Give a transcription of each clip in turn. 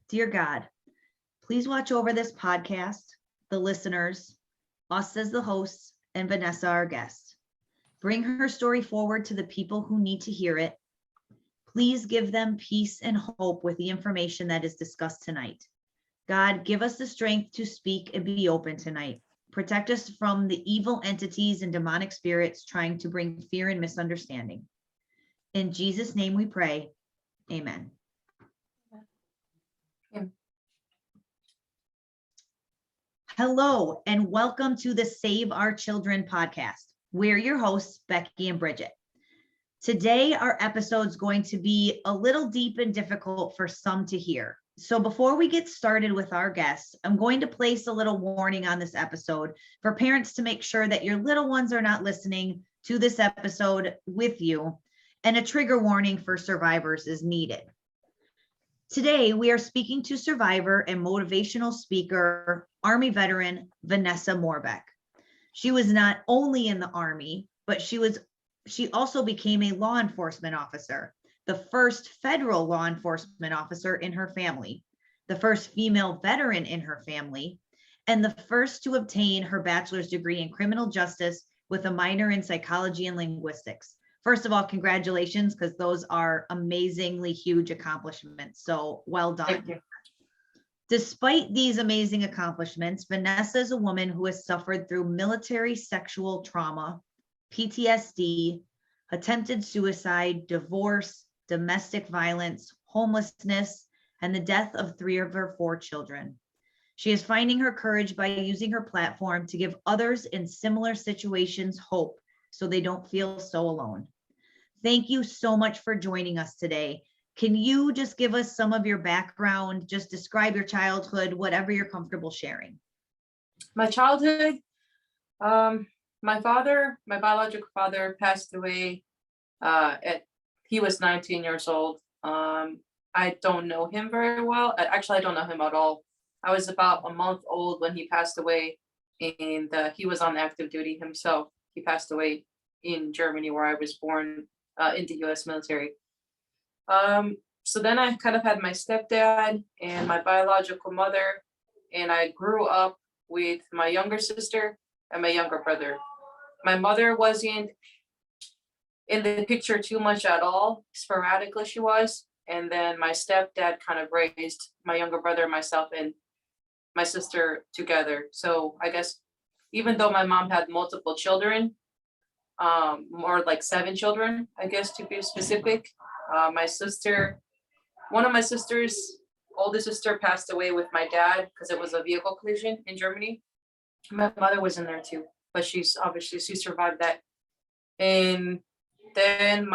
Dear God, please watch over this podcast, the listeners, us as the hosts, and Vanessa, our guest. Bring her story forward to the people who need to hear it. Please give them peace and hope with the information that is discussed tonight. God, give us the strength to speak and be open tonight. Protect us from the evil entities and demonic spirits trying to bring fear and misunderstanding. In Jesus' name we pray. Amen. Hello, and welcome to the Save Our Children podcast. We're your hosts, Becky and Bridget. Today, our episode's going to be a little deep and difficult for some to hear. So before we get started with our guests, I'm going to place a little warning on this episode for parents to make sure that your little ones are not listening to this episode with you, and a trigger warning for survivors is needed. Today, we are speaking to survivor and motivational speaker, Army veteran, Vanessa Morbeck. She was not only in the Army, but she also became a law enforcement officer, the first federal law enforcement officer in her family, the first female veteran in her family, and the first to obtain her bachelor's degree in criminal justice with a minor in psychology and linguistics. First of all, congratulations, because those are amazingly huge accomplishments. So well done. Thank you. Despite these amazing accomplishments, Vanessa is a woman who has suffered through military sexual trauma, PTSD, attempted suicide, divorce, domestic violence, homelessness, and the death of 3 of her 4 children. She is finding her courage by using her platform to give others in similar situations hope so they don't feel so alone. Thank you so much for joining us today. Can you just give us some of your background, just describe your childhood, whatever you're comfortable sharing? My childhood, my biological father passed away he was 19 years old. I don't know him very well. Actually, I don't know him at all. I was about a month old when he passed away, and he was on active duty himself. He passed away in Germany, where I was born, in the US military. So then I kind of had my stepdad and my biological mother, and I grew up with my younger sister and my younger brother. My mother wasn't in the picture too much at all. Sporadically she was. And then my stepdad kind of raised my younger brother, myself, and my sister together. So I guess even though my mom had multiple children, more like 7 children, I guess to be specific, one of my sister's oldest sister passed away with my dad because it was a vehicle collision in Germany. My mother was in there too, but she survived that. And then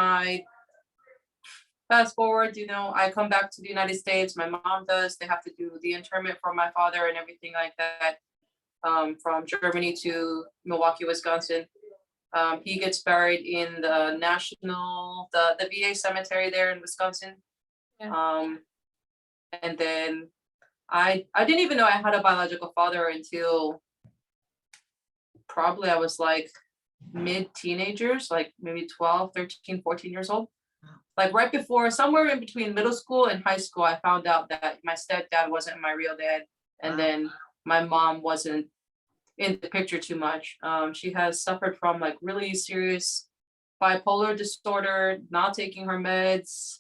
fast forward, I come back to the United States. My mom does. They have to do the interment for my father and everything like that. From Germany to Milwaukee, Wisconsin. He gets buried in the the VA cemetery there in Wisconsin. Yeah. And then I didn't even know I had a biological father until probably I was like mid-teenagers, like maybe 12, 13, 14 years old. Like right before, somewhere in between middle school and high school, I found out that my stepdad wasn't my real dad. And then my mom wasn't in the picture too much. She has suffered from like really serious bipolar disorder, not taking her meds.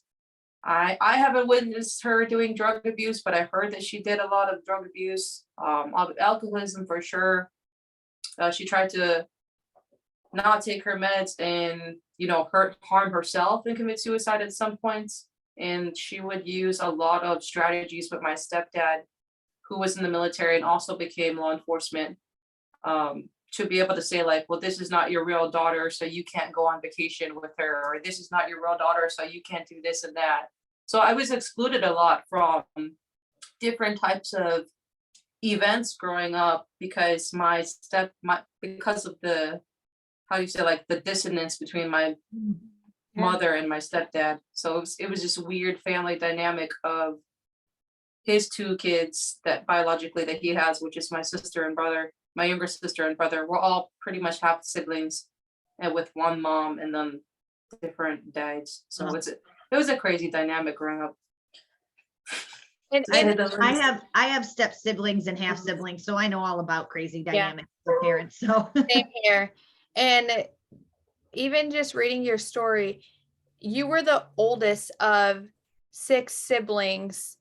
I haven't witnessed her doing drug abuse, but I heard that she did a lot of drug abuse, alcoholism for sure. She tried to not take her meds and, harm herself and commit suicide at some points. And she would use a lot of strategies with my stepdad, who was in the military and also became law enforcement, to be able to say like, well, this is not your real daughter, so you can't go on vacation with her, or this is not your real daughter, so you can't do this and that. So I was excluded a lot from different types of events growing up because because of the, how do you say, like the dissonance between my mother and my stepdad. So it was just a weird family dynamic of his 2 kids that biologically that he has, which is my sister and brother. My younger sister and brother were all pretty much half siblings, and with one mom and then different dads. So it was a crazy dynamic growing up. And, I and I have step siblings and half siblings, so I know all about crazy Yeah. dynamics with parents. So same here. And even just reading your story, you were the oldest of 6 siblings,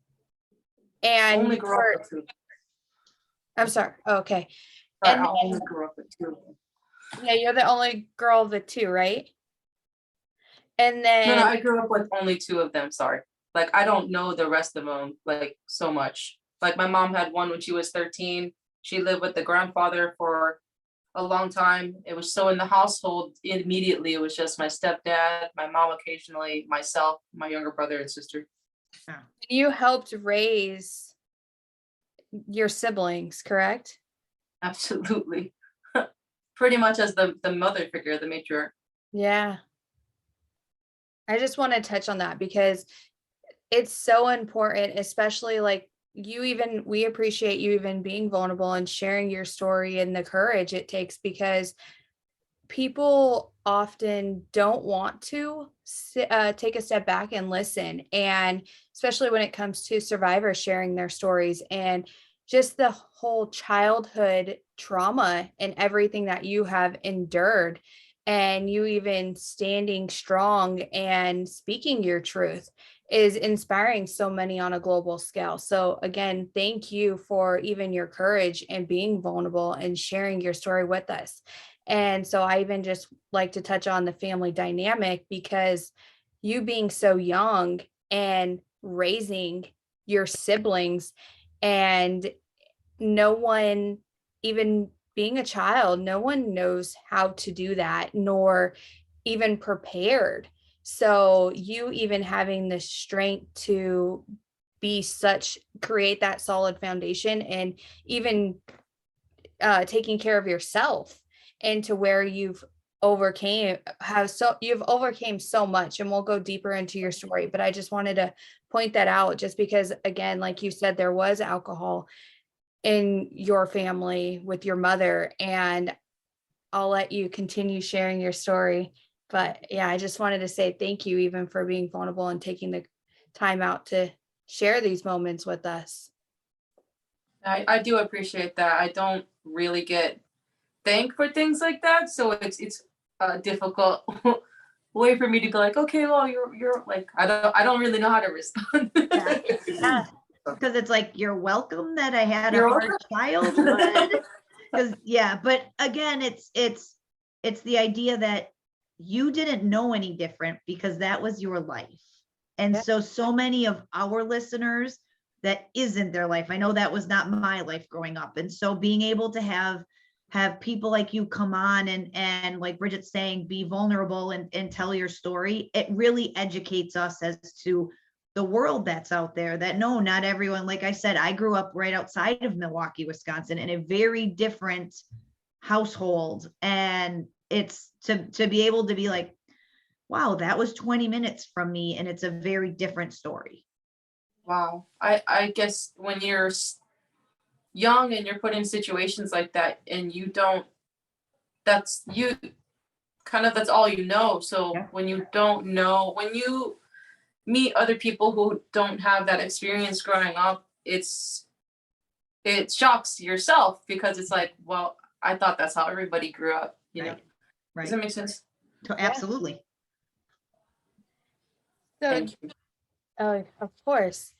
and Only you grew up were, with two. I'm sorry. Okay. Sorry, And I only then, grew up with two. yeah, you're the only girl of the 2, right? And No, then, I grew up with only two of them. Sorry. Like, I don't know the rest of them like so much. Like, my mom had one when she was 13. She lived with the grandfather for a long time. It was so in the household immediately. It was just my stepdad, my mom occasionally, myself, my younger brother and sister. you helped raise your siblings, correct? Absolutely. Pretty much as the mother figure, the matriarch. Yeah. I just want to touch on that because it's so important, especially like we appreciate you even being vulnerable and sharing your story and the courage it takes, because people often don't want to take a step back and listen. And especially when it comes to survivors sharing their stories and just the whole childhood trauma and everything that you have endured, and you even standing strong and speaking your truth is inspiring so many on a global scale. So again, thank you for even your courage and being vulnerable and sharing your story with us. And so I even just like to touch on the family dynamic, because you being so young and raising your siblings, and no one, even being a child, no one knows how to do that, nor even prepared. So you even having the strength to create that solid foundation, and even taking care of yourself, and to where you've overcame so much. And we'll go deeper into your story, but I just wanted to point that out, just because again, like you said, there was alcohol in your family with your mother, and I'll let you continue sharing your story. But yeah, I just wanted to say thank you even for being vulnerable and taking the time out to share these moments with us. I do appreciate that. I don't really get thanked for things like that, so it's a difficult way for me to be like, okay, well, you're like, I don't really know how to respond. yeah, yeah, because it's like, you're welcome that I had a You're hard welcome. childhood. Because yeah, but again, it's the idea that you didn't know any different because that was your life. And Yeah. so many of our listeners, that isn't their life. I know that was not my life growing up. And so being able to have people like you come on and like Bridget's saying, be vulnerable and tell your story, it really educates us as to the world that's out there, that no, not everyone, like I said, I grew up right outside of Milwaukee, Wisconsin, in a very different household. And it's to be able to be like, wow, that was 20 minutes from me, and it's a very different story. Wow. I guess when you're young and you're put in situations like that and you don't, that's you kind of, that's all you know. So Yeah. when you don't know, when you meet other people who don't have that experience growing up, it shocks yourself, because it's like, well, I thought that's how everybody grew up, you know. Right. Does Right. that make sense? Absolutely. So, Thank you. of course.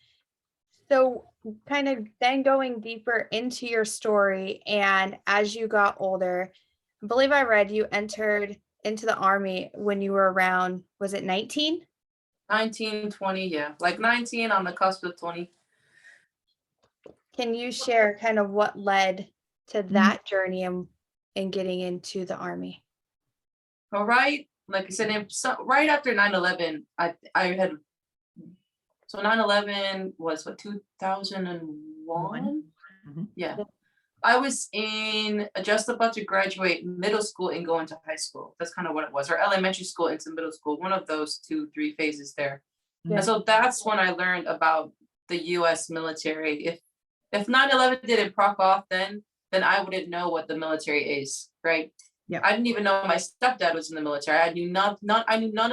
So kind of then going deeper into your story, and as you got older, I believe I read you entered into the army when you were around, was it 19? 19, 20, yeah. Like 19 on the cusp of 20. Can you share kind of what led to that journey and getting into the army? All right. Like I said, right after 9/11, I had, so 9/11 was what, 2001? Mhm. Yeah. I was just about to graduate middle school and go into high school. That's kind of what it was, or elementary school into middle school, one of those 2, 3 phases there. Yeah. And so that's when I learned about the US military. If 9/11 didn't proc off then I wouldn't know what the military is, right? Yeah. I didn't even know my stepdad was in the military. I knew none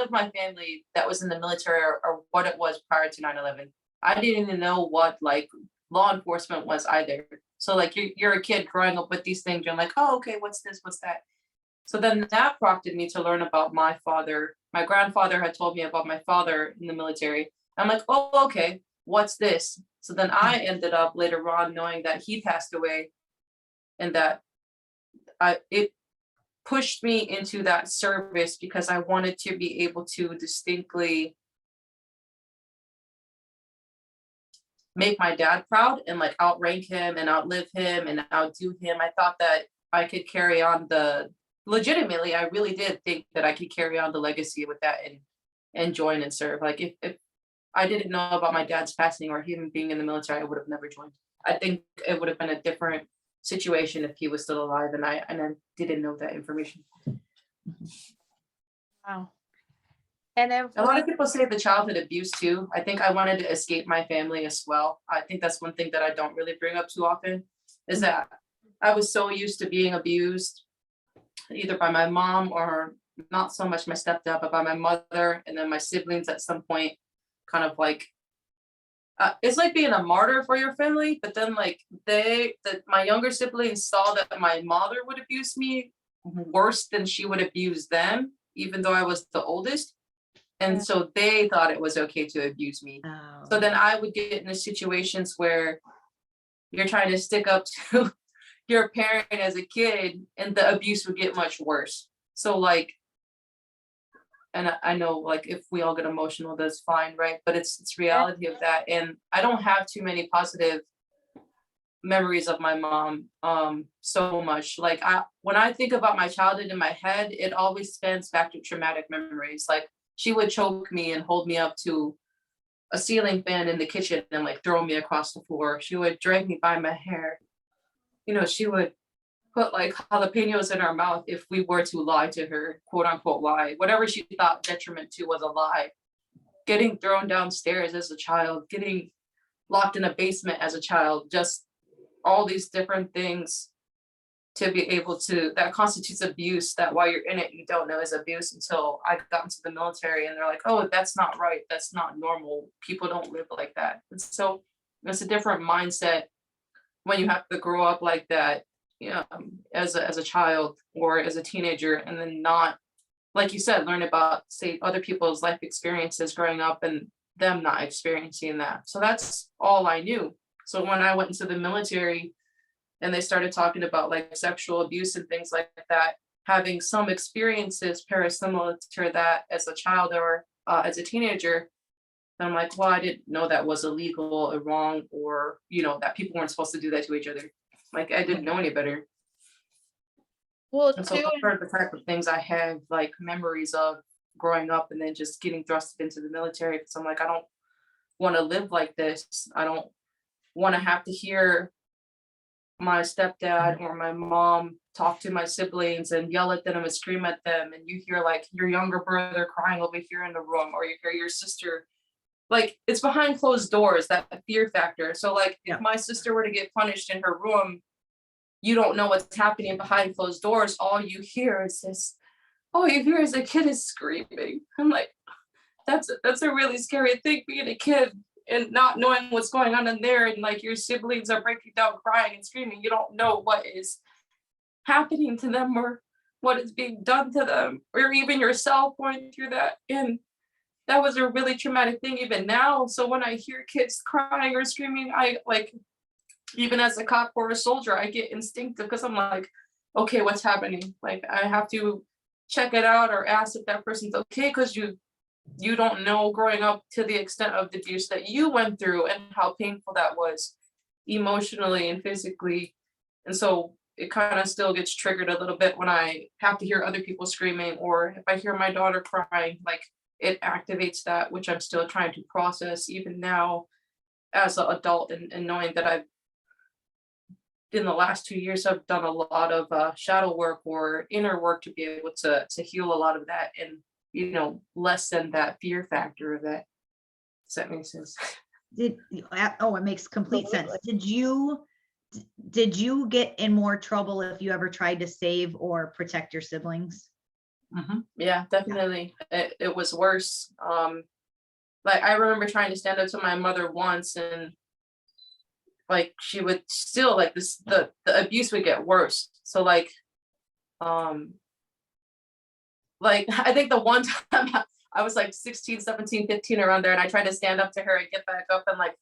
of my family that was in the military, or what it was prior to 9/11. I didn't even know what like law enforcement was either. So like you're a kid growing up with these things, you're like, oh, okay, what's this, what's that? So then that prompted me to learn about my father. My grandfather had told me about my father in the military. I'm like, oh, okay, what's this? So then I ended up later on knowing that he passed away, and that it pushed me into that service because I wanted to be able to distinctly make my dad proud and like outrank him and outlive him and outdo him. I thought that I could carry on legitimately, I really did think that I could carry on the legacy with that and join and serve. Like if I didn't know about my dad's passing or him being in the military, I would have never joined. I think it would have been a different situation if he was still alive and I didn't know that information. Wow. And then A lot of people say the childhood abuse too. I think I wanted to escape my family as well. I think that's one thing that I don't really bring up too often, is that I was so used to being abused either by my mom or not so much my stepdad, but by my mother and then my siblings at some point, kind of like it's like being a martyr for your family. But then like my younger siblings saw that my mother would abuse me worse than she would abuse them, even though I was the oldest. And so they thought it was okay to abuse me. Oh. So then I would get into situations where you're trying to stick up to your parent as a kid and the abuse would get much worse. So like, and I know like if we all get emotional, that's fine, right? But it's reality of that. And I don't have too many positive memories of my mom so much. Like when I think about my childhood in my head, it always spans back to traumatic memories. Like she would choke me and hold me up to a ceiling fan in the kitchen and like throw me across the floor. She would drag me by my hair. You know, she would put like jalapenos in her mouth if we were to lie to her, quote unquote lie. Whatever she thought detriment to was a lie. Getting thrown downstairs as a child, getting locked in a basement as a child, just all these different things to be able to, that constitutes abuse, that while you're in it, you don't know is abuse until I got into the military and they're like, oh, that's not right. That's not normal. People don't live like that. And so it's a different mindset when you have to grow up like that, you know, as a child or as a teenager, and then not, like you said, learn about, say, other people's life experiences growing up and them not experiencing that. So that's all I knew. So when I went into the military and they started talking about like sexual abuse and things like that, having some experiences parasimilar to that as a child or as a teenager, and I'm like, well, I didn't know that was illegal or wrong, or, you know, that people weren't supposed to do that to each other. Like I didn't know any better. well, And so too, those are the type of things I have like memories of growing up and then just getting thrusted into the military. Because I'm like, I don't want to live like this. I don't want to have to hear my stepdad or my mom talk to my siblings and yell at them and scream at them. And you hear like your younger brother crying over here in the room, or you hear your sister, like it's behind closed doors, that fear factor. So like if my sister were to get punished in her room, you don't know what's happening behind closed doors. All you hear is this, all you hear is a kid is screaming. I'm like, that's a really scary thing, being a kid and not knowing what's going on in there, and like your siblings are breaking down crying and screaming. You don't know what is happening to them or what is being done to them, or even yourself going through that. And that was a really traumatic thing even now. So when I hear kids crying or screaming, I like, even as a cop or a soldier, I get instinctive because I'm like, okay, what's happening? Like I have to check it out or ask if that person's okay, because you don't know growing up to the extent of the abuse that you went through and how painful that was emotionally and physically. And so it kind of still gets triggered a little bit when I have to hear other people screaming, or if I hear my daughter crying, like it activates that, which I'm still trying to process even now as an adult, and knowing that I've, in the last 2 years, I've done a lot of shadow work or inner work to be able to heal a lot of that and, you know, lessen that fear factor of that. Does that make sense? It makes complete sense. Did you get in more trouble if you ever tried to save or protect your siblings? Yeah, definitely. It was worse. Like, I remember trying to stand up to my mother once, and like she would still like this, the abuse would get worse. So um like I think the one time I was like 16, 17, 15 around there, and I tried to stand up to her and get back up and like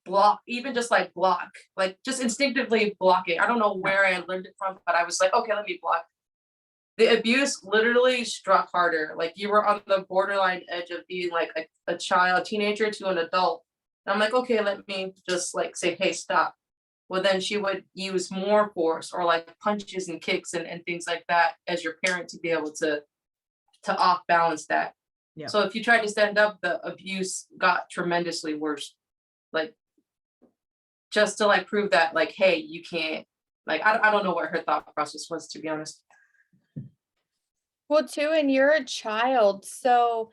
block, even just like block, like just instinctively blocking. I don't know where I learned it from, but I was like, okay, let me block. The abuse literally struck harder. Like, you were on the borderline edge of being like a child, teenager to an adult. And I'm like, okay, let me just like say, hey, stop. Well, then she would use more force, or like punches and kicks and things like that as your parent, to be able to off balance that. Yeah. So if you tried to stand up, the abuse got tremendously worse. Like, just to like prove that, like, hey, you can't, like, I don't know what her thought process was, to be honest. Well, too, and you're a child, so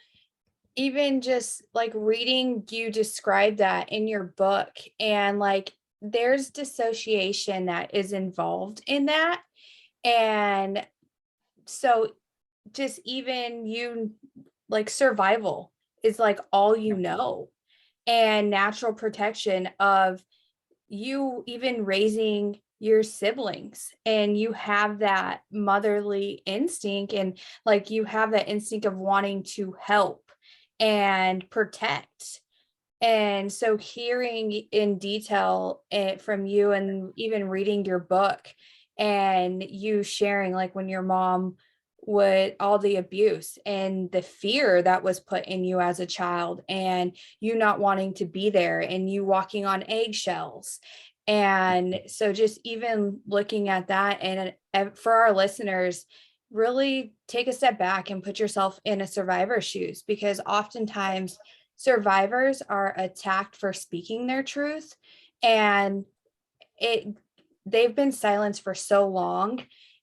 even just like reading you describe that in your book, and like there's dissociation that is involved in that. And so just even you, like, survival is like all you know, and natural protection of you even raising your siblings, and you have that motherly instinct, and like you have that instinct of wanting to help and protect. And so hearing in detail it from you, and even reading your book, and you sharing like when your mom would, all the abuse and the fear that was put in you as a child, and you not wanting to be there, and you walking on eggshells. And so just even looking at that, and for our listeners, really take a step back and put yourself in a survivor's shoes, because oftentimes survivors are attacked for speaking their truth, and it they've been silenced for so long,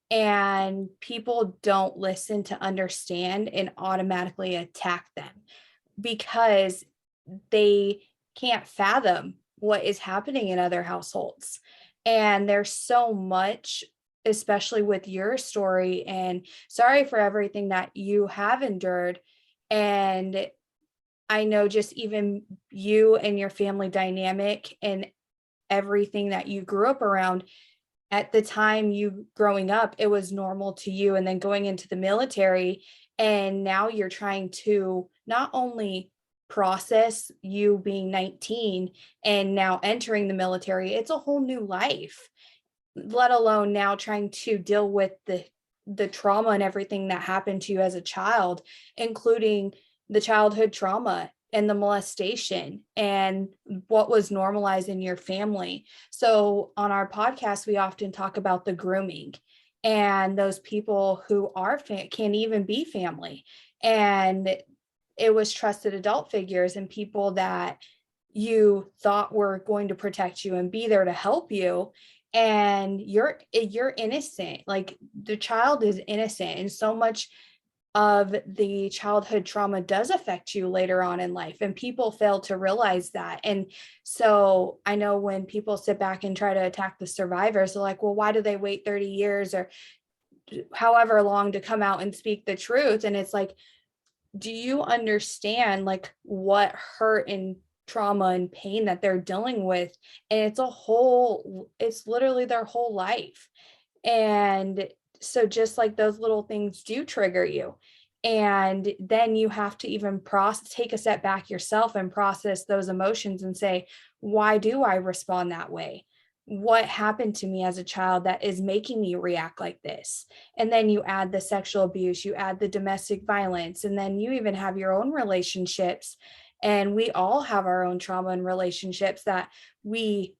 and people don't listen to understand and automatically attack them because they can't fathom what is happening in other households. And there's so much, especially with your story, and sorry for everything that you have endured. And I know just even you and your family dynamic and everything that you grew up around, at the time you growing up, it was normal to you, and then going into the military, and now you're trying to not only process you being 19 and now entering the military, it's a whole new life, let alone now trying to deal with the trauma and everything that happened to you as a child, including the childhood trauma and the molestation and what was normalized in your family. So on our podcast, we often talk about the grooming and those people who are can't even be family. And it was trusted adult figures and people that you thought were going to protect you and be there to help you. And you're innocent. Like, the child is innocent, and so much of the childhood trauma does affect you later on in life, and people fail to realize that. And so I know when people sit back and try to attack the survivors, they're like, well, why do they wait 30 years or however long to come out and speak the truth? And it's like, do you understand like what hurt and trauma and pain that they're dealing with? And it's literally their whole life. And so just like those little things do trigger you. And then you have to even take a step back yourself and process those emotions and say, why do I respond that way? What happened to me as a child that is making me react like this? And then you add the sexual abuse, you add the domestic violence, and then you even have your own relationships. And we all have our own trauma and relationships that we,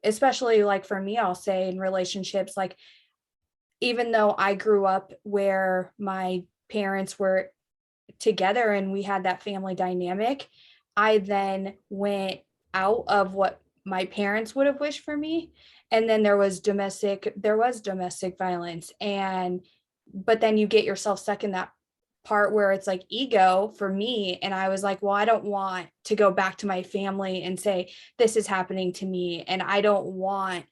especially like for me, I'll say in relationships, like, even though I grew up where my parents were together and we had that family dynamic, I then went out of what my parents would have wished for me. And then there was domestic violence. But then you get yourself stuck in that part where it's like ego for me. And I was like, well, I don't want to go back to my family and say, this is happening to me. And I don't want,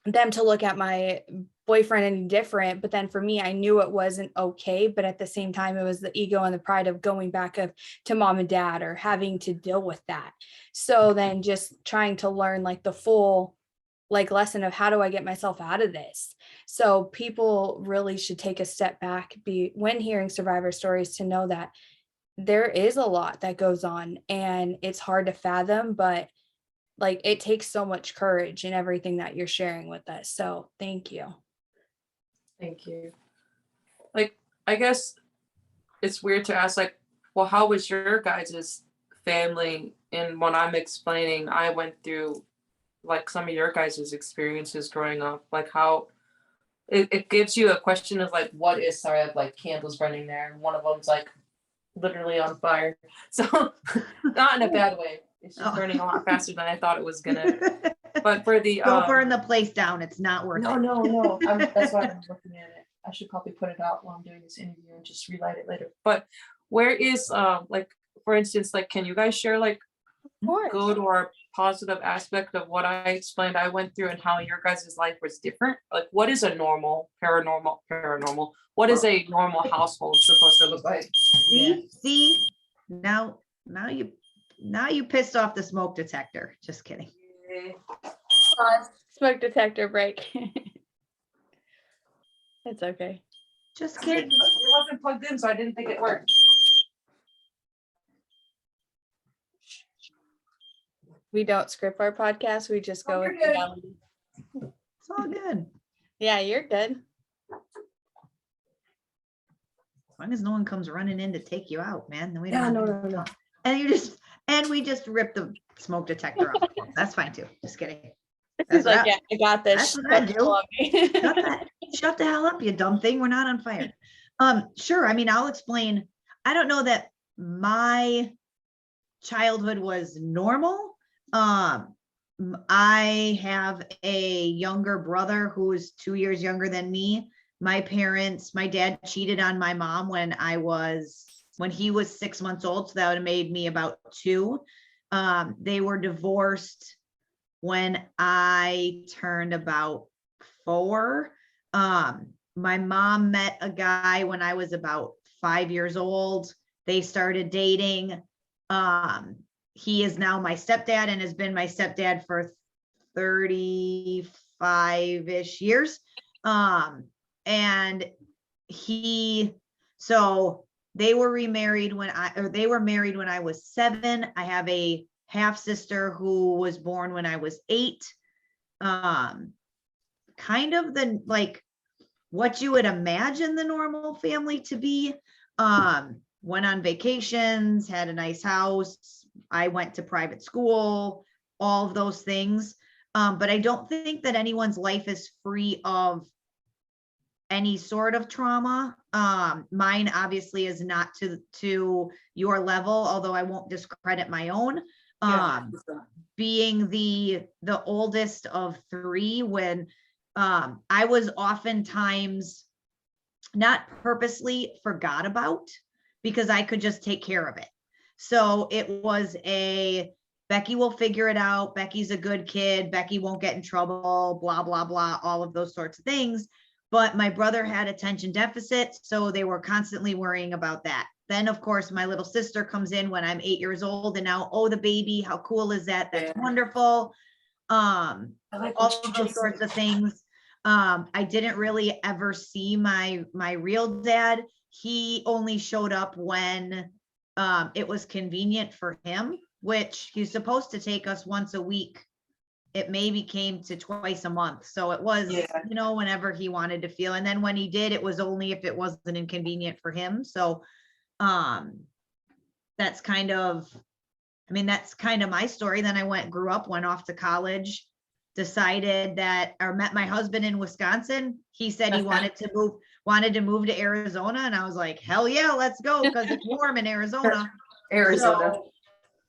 them to look at my boyfriend any different. But then for me, I knew it wasn't okay. But at the same time, it was the ego and the pride of going back to mom and dad or having to deal with that. So then just trying to learn like the full like lesson of how do I get myself out of this? So people really should take a step back when hearing survivor stories to know that there is a lot that goes on and it's hard to fathom, but like it takes so much courage in everything that you're sharing with us. So thank you. Thank you. Like, I guess it's weird to ask, like, well, how was your guys' family? And when I'm explaining, I went through like some of your guys' experiences growing up, like how it gives you a question of like, what is, sorry, I have like candles burning there, and one of them's like literally on fire. So not in a bad way. It's just burning a lot faster than I thought it was gonna. But for the Don't burn the place down. It's not worth it. No. That's why I'm looking at it. I should probably put it out while I'm doing this interview and just relight it later. But where is like, for instance, like, can you guys share like good or positive aspect of what I explained I went through and how your guys' life was different? Like, what is a normal paranormal? What is a normal household supposed to look like? See, now you pissed off the smoke detector. Just kidding. Smoke detector break. It's okay. Just kidding. It wasn't plugged in, so I didn't think it worked. We don't script our podcast. We just go with reality. It's all good. Yeah, you're good. As long as no one comes running in to take you out, man. Then we don't. No. And we just ripped the smoke detector off. That's fine too. Just kidding. He's like, yeah, I got this. That's what I do. Shut the hell up, you dumb thing. We're not on fire. Sure. I mean, I'll explain. I don't know that my childhood was normal. I have a younger brother who is 2 years younger than me. My dad cheated on my mom when he was 6 months old. So that would have made me about 2. They were divorced when I turned about 4. My mom met a guy when I was about 5 years old. They started dating. He is now my stepdad and has been my stepdad for 35-ish years. And they were married when I was 7. I have a half sister who was born when I was 8. Kind of what you would imagine the normal family to be. Went on vacations, had a nice house. I went to private school, all of those things. But I don't think that anyone's life is free of any sort of trauma. Mine obviously is not to your level, although I won't discredit my own. Being the oldest of 3, when I was oftentimes not purposely forgot about because I could just take care of it. So it was Becky will figure it out. Becky's a good kid. Becky won't get in trouble, blah, blah, blah, all of those sorts of things. But my brother had attention deficit, so they were constantly worrying about that. Then, of course, my little sister comes in when I'm 8 years old, and now, oh, the baby, how cool is that? That's wonderful. All of those sorts of things. I didn't really ever see my real dad. He only showed up when it was convenient for him, which he's supposed to take us once a week. It maybe came to twice a month. So it was, whenever he wanted to feel. And then when he did, it was only if it wasn't inconvenient for him. So that's kind of my story. Then I grew up, went off to college, met my husband in Wisconsin. He said he wanted to move to Arizona. And I was like, hell yeah, let's go. Because it's warm in Arizona.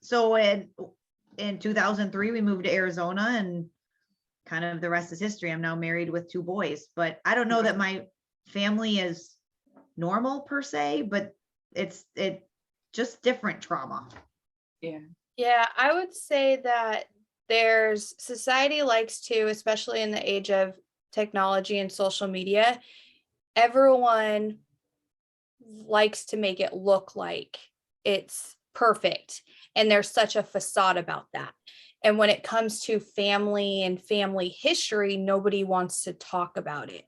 So in 2003, we moved to Arizona, and kind of the rest is history. I'm now married with 2 boys, but I don't know that my family is normal per se, but it's just different trauma. Yeah, I would say that society likes to, especially in the age of technology and social media, everyone likes to make it look like it's perfect. And there's such a facade about that. And when it comes to family and family history, nobody wants to talk about it.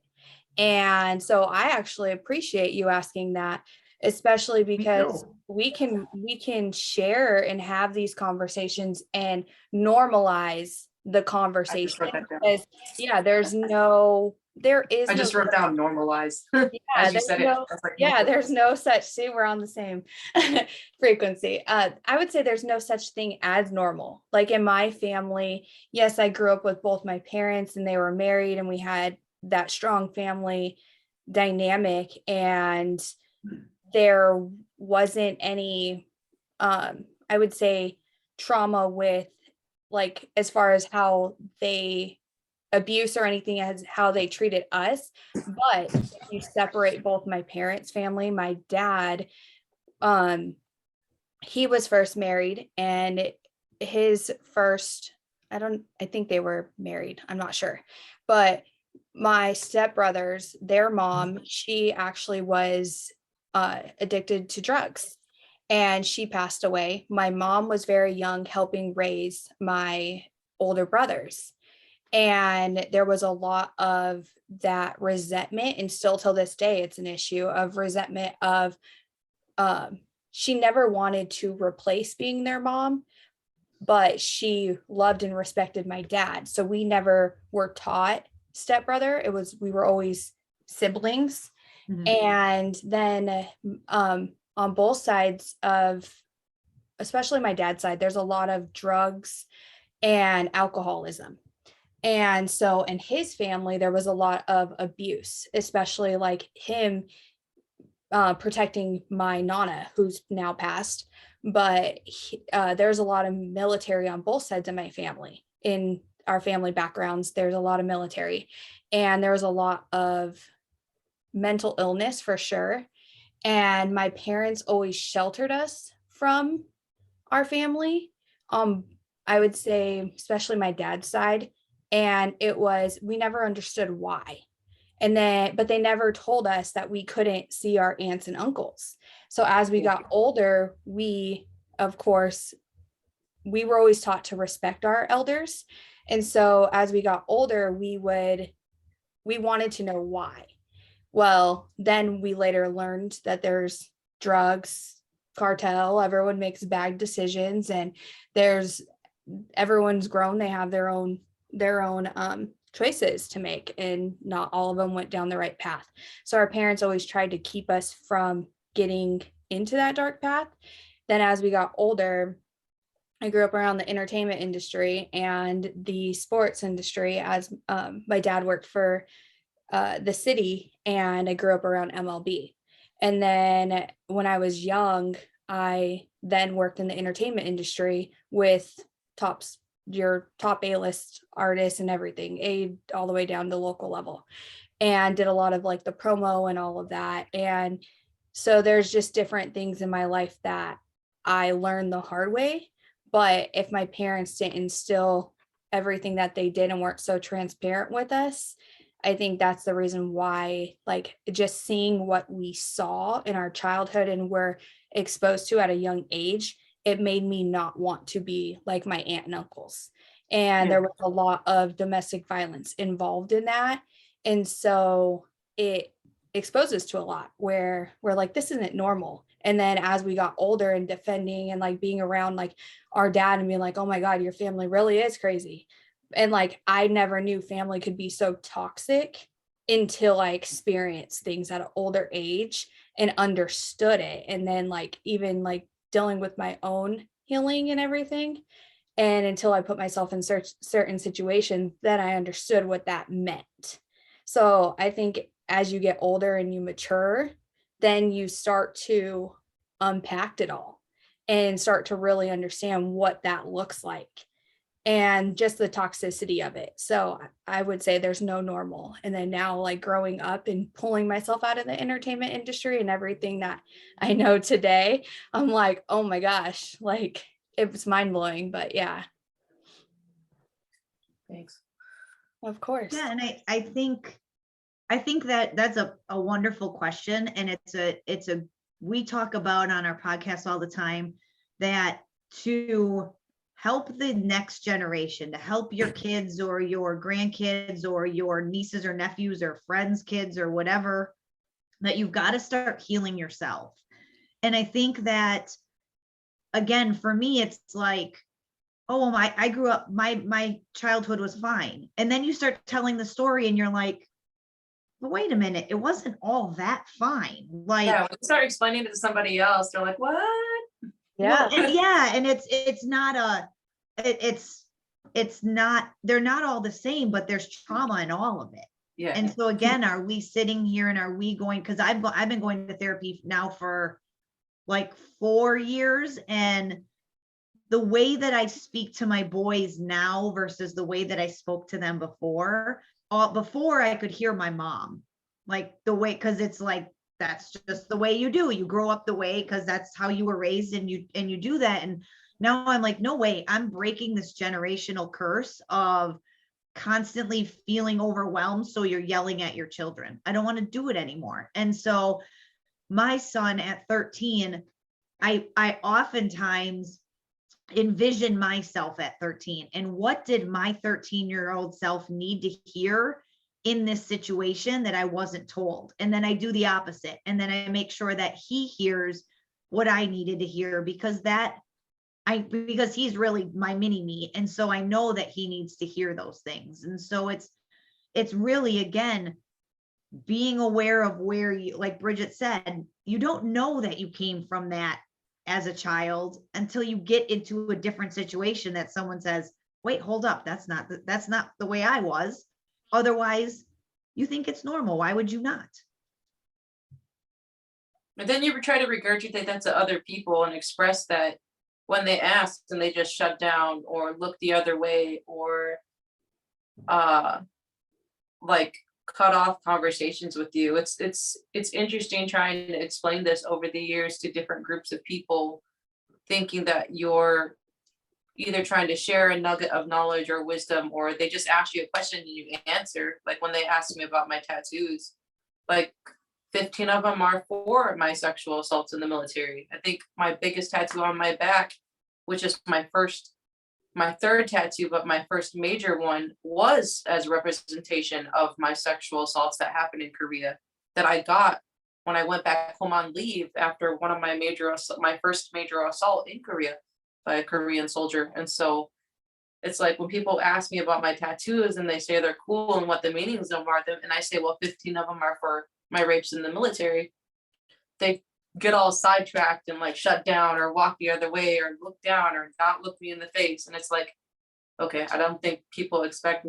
And so I actually appreciate you asking that, especially because we can share and have these conversations and normalize the I conversation. just wrote that down. Because there is no normalized. yeah, As you there's said no, it. That's like, yeah, there's no such, see, we're on the same frequency. I would say there's no such thing as normal. Like in my family, yes, I grew up with both my parents and they were married and we had that strong family dynamic, and there wasn't any, I would say, trauma with, like, as far as how they abuse or anything as how they treated us. But if you separate both my parents' family, my dad, he was first married, and his first, I think they were married, I'm not sure, but my stepbrothers, their mom, she actually was addicted to drugs and she passed away. My mom was very young, helping raise my older brothers. And there was a lot of that resentment, and still till this day, it's an issue of resentment of, she never wanted to replace being their mom, but she loved and respected my dad. So we never were taught stepbrother. We were always siblings. Mhm. And then on both sides of, especially my dad's side, there's a lot of drugs and alcoholism. And so in his family, there was a lot of abuse, especially like him protecting my Nana, who's now passed. But there's a lot of military on both sides of my family. In our family backgrounds, there's a lot of military, and there's a lot of mental illness for sure. And my parents always sheltered us from our family. I would say, especially my dad's side. And we never understood why. But they never told us that we couldn't see our aunts and uncles. So as we got older, of course, we were always taught to respect our elders. And so as we got older, we wanted to know why. Well, then we later learned that there's drugs, cartel, everyone makes bad decisions, and everyone's grown, they have their own choices to make, and not all of them went down the right path. So our parents always tried to keep us from getting into that dark path. Then as we got older, I grew up around the entertainment industry and the sports industry, as my dad worked for the city, and I grew up around MLB. And then when I was young, I then worked in the entertainment industry with your top A-list artists and everything, all the way down to local level, and did a lot of like the promo and all of that. And so there's just different things in my life that I learned the hard way. But if my parents didn't instill everything that they did and weren't so transparent with us, I think that's the reason why, like, just seeing what we saw in our childhood and were exposed to at a young age, it made me not want to be like my aunt and uncles. And there was a lot of domestic violence involved in that. And so it exposes to a lot where we're like, this isn't normal. And then as we got older and defending and like being around like our dad and being like, oh my God, your family really is crazy. And like, I never knew family could be so toxic until I experienced things at an older age and understood it. And then like, even like dealing with my own healing and everything. And until I put myself in certain situations, then I understood what that meant. So I think as you get older and you mature, then you start to unpack it all and start to really understand what that looks like and just the toxicity of it. So I would say there's no normal. And then now, like, growing up and pulling myself out of the entertainment industry and everything that I know today, I'm like, oh my gosh, like, it was mind blowing. But yeah. Thanks. Of course. Yeah, and I think that that's a wonderful question, and it's a we talk about on our podcast all the time that to help the next generation, to help your kids or your grandkids or your nieces or nephews or friends' kids or whatever, that you've got to start healing yourself. And I think that, again, for me, it's like, oh, well, I grew up, my childhood was fine. And then you start telling the story and you're like, but wait a minute, it wasn't all that fine. Like, Yeah, when you start explaining it to somebody else, they're like, what? Yeah. well, and yeah, and it's not it's not, they're not all the same, but there's trauma in all of it. Yeah. And so again, are we sitting here and are we going, because I've been going to therapy now for like 4 years, and the way that I speak to my boys now versus the way that I spoke to them before, before I could hear my mom, like the way, because it's like, that's just the way you do. You grow up the way because that's how you were raised, and you do that. And now I'm like, no way, I'm breaking this generational curse of constantly feeling overwhelmed. So you're yelling at your children. I don't want to do it anymore. And so my son at 13, I oftentimes envision myself at 13 and what did my 13-year-old self need to hear in this situation that I wasn't told. And then I do the opposite. And then I make sure that he hears what I needed to hear, because he's really my mini me. And so I know that he needs to hear those things. And so it's really, again, being aware of where you, like Bridget said, you don't know that you came from that as a child until you get into a different situation that someone says, wait, hold up, that's not the way I was. Otherwise, you think it's normal. Why would you not? But then you try to regurgitate that to other people and express that when they ask and they just shut down or look the other way or like cut off conversations with you. It's interesting trying to explain this over the years to different groups of people, thinking that you're either trying to share a nugget of knowledge or wisdom, or they just ask you a question and you answer. Like when they asked me about my tattoos, like 15 of them are for my sexual assaults in the military. I think my biggest tattoo on my back, which is my third tattoo, but my first major one, was as a representation of my sexual assaults that happened in Korea, that I got when I went back home on leave after one of my first major assault in Korea by a Korean soldier. And so it's like when people ask me about my tattoos and they say they're cool and what the meanings of are, and I say, well, 15 of them are for my rapes in the military, they get all sidetracked and like shut down or walk the other way or look down or not look me in the face. And it's like, okay, I don't think people expect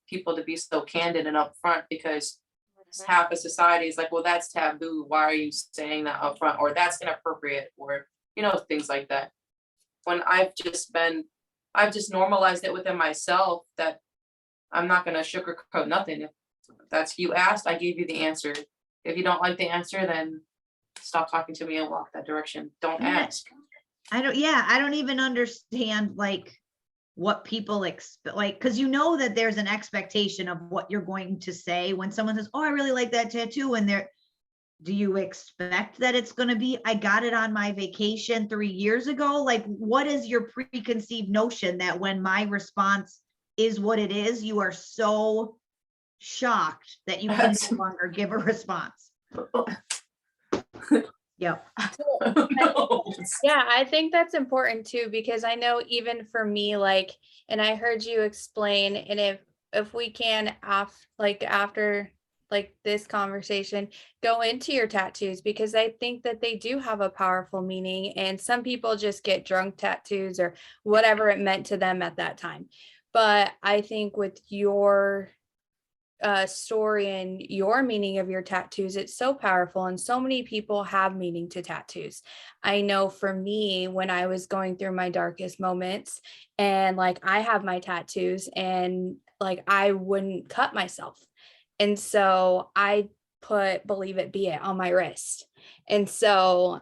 people to be so candid and upfront, because half of society is like, well, that's taboo. Why are you saying that upfront? Or that's inappropriate, or, things like that. When I've just normalized it within myself that I'm not going to sugarcoat nothing. If that's you asked, I gave you the answer. If you don't like the answer, then stop talking to me and walk that direction. Don't ask. I don't even understand like what people expect, like, because that there's an expectation of what you're going to say when someone says, oh, I really like that tattoo, and do you expect that it's going to be, I got it on my vacation 3 years ago? Like, what is your preconceived notion that when my response is what it is, you are so shocked that you can no longer give a response? Yep. Yeah, I think that's important too, because I know even for me, like, and I heard you explain, and if we can after like this conversation, go into your tattoos, because I think that they do have a powerful meaning, and some people just get drunk tattoos or whatever it meant to them at that time. But I think with your story and your meaning of your tattoos, it's so powerful, and so many people have meaning to tattoos. I know for me, when I was going through my darkest moments, and like I have my tattoos, and like I wouldn't cut myself, and so I put "Believe It, Be It" on my wrist. And so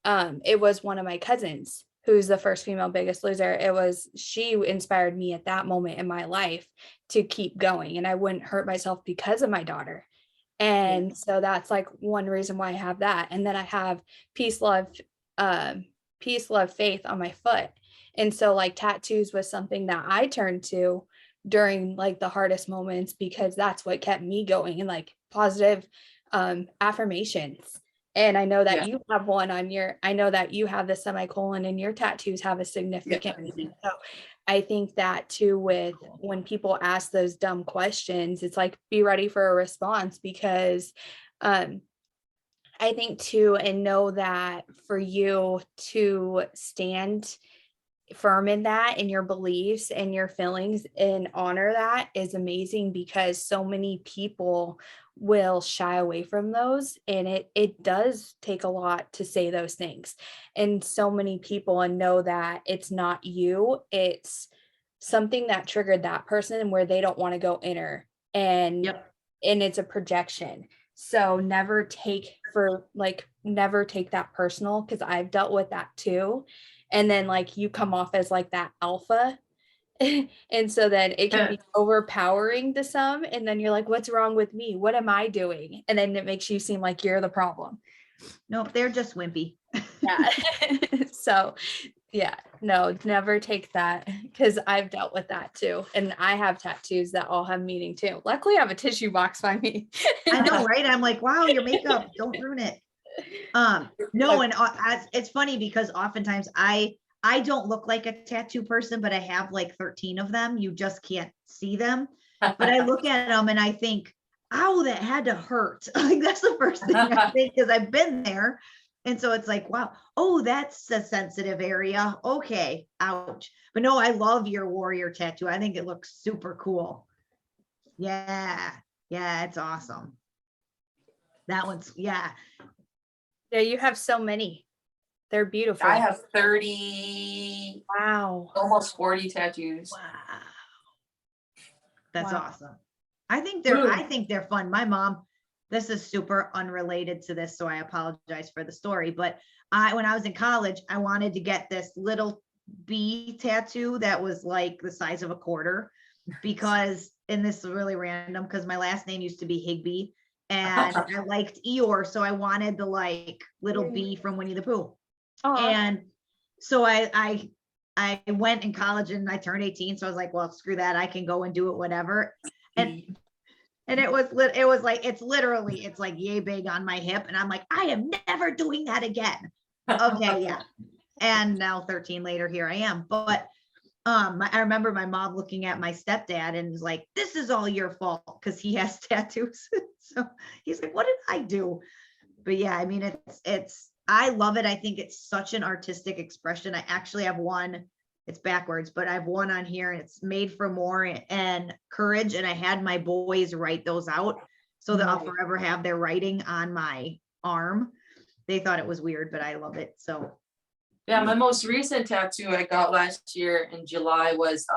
it was one of my cousins who's the first female Biggest Loser, it was, she inspired me at that moment in my life to keep going, and I wouldn't hurt myself because of my daughter. And so that's like one reason why I have that. And then I have peace, love, faith on my foot. And so like tattoos was something that I turned to during like the hardest moments, because that's what kept me going, and like positive affirmations. And I know that Yeah. you have one on your, I know that you have the semicolon, and your tattoos have a significant meaning. So I think that too, with when people ask those dumb questions, it's like, be ready for a response, because I think too, and know that for you to stand firm in that, in your beliefs and your feelings, and honor that is amazing, because so many people will shy away from those, and it does take a lot to say those things. And so many people, and know that it's not you, it's something that triggered that person where they don't want to go inner, and Yep. and it's a projection. So never take that personal, because I've dealt with that too. And then like you come off as like that alpha. And so then it can be overpowering to some. And then you're like, what's wrong with me? What am I doing? And then it makes you seem like you're the problem. Nope, they're just wimpy. Yeah. So yeah, no, never take that, because I've dealt with that too. And I have tattoos that all have meaning too. Luckily, I have a tissue box by me. I know, right? I'm like, wow, your makeup, don't ruin it. No, and it's funny because oftentimes I don't look like a tattoo person, but I have like 13 of them. You just can't see them. But I look at them and I think, ow, that had to hurt. Like that's the first thing I think, because I've been there. And so it's like, wow, oh, that's a sensitive area. Okay, ouch. But no, I love your warrior tattoo. I think it looks super cool. Yeah, it's awesome. That one's, yeah. Yeah, you have so many. They're beautiful. I have 30, Wow. almost 40 tattoos. Wow. That's Wow. awesome. I think they're fun. My mom, this is super unrelated to this, so I apologize for the story, but when I was in college, I wanted to get this little bee tattoo that was like the size of a quarter, because, and this is really random, because my last name used to be Higby and I liked Eeyore, so I wanted the like little bee from Winnie the Pooh. Aw. And so I went in college and I turned 18. So I was like, well, screw that. I can go and do it, whatever. And it was like, it's like yay big on my hip. And I'm like, I am never doing that again. Okay. Yeah. And now 13 later, here I am. But I remember my mom looking at my stepdad and was like, this is all your fault, because he has tattoos. So he's like, what did I do? But yeah, I mean, I love it. I think it's such an artistic expression. I actually have one, it's backwards, but I have one on here and it's made for more and courage. And I had my boys write those out so that I'll forever have their writing on my arm. They thought it was weird, but I love it. So Yeah, my most recent tattoo I got last year in July was,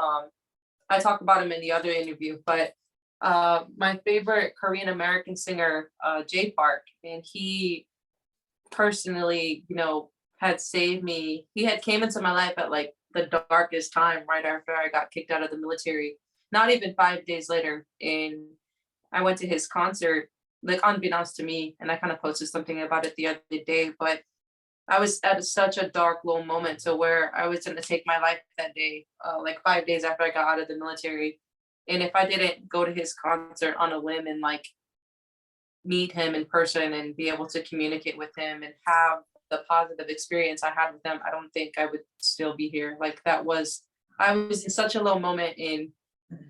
I talked about him in the other interview, but my favorite Korean American singer, Jay Park, and he personally, had saved me. He had came into my life at like the darkest time right after I got kicked out of the military, not even 5 days later. And I went to his concert, like unbeknownst to me, and I kind of posted something about it the other day, but I was at such a dark, low moment to where I was going to take my life that day, like 5 days after I got out of the military. And if I didn't go to his concert on a whim and like meet him in person and be able to communicate with him and have the positive experience I had with him, I don't think I would still be here. Like I was in such a low moment, and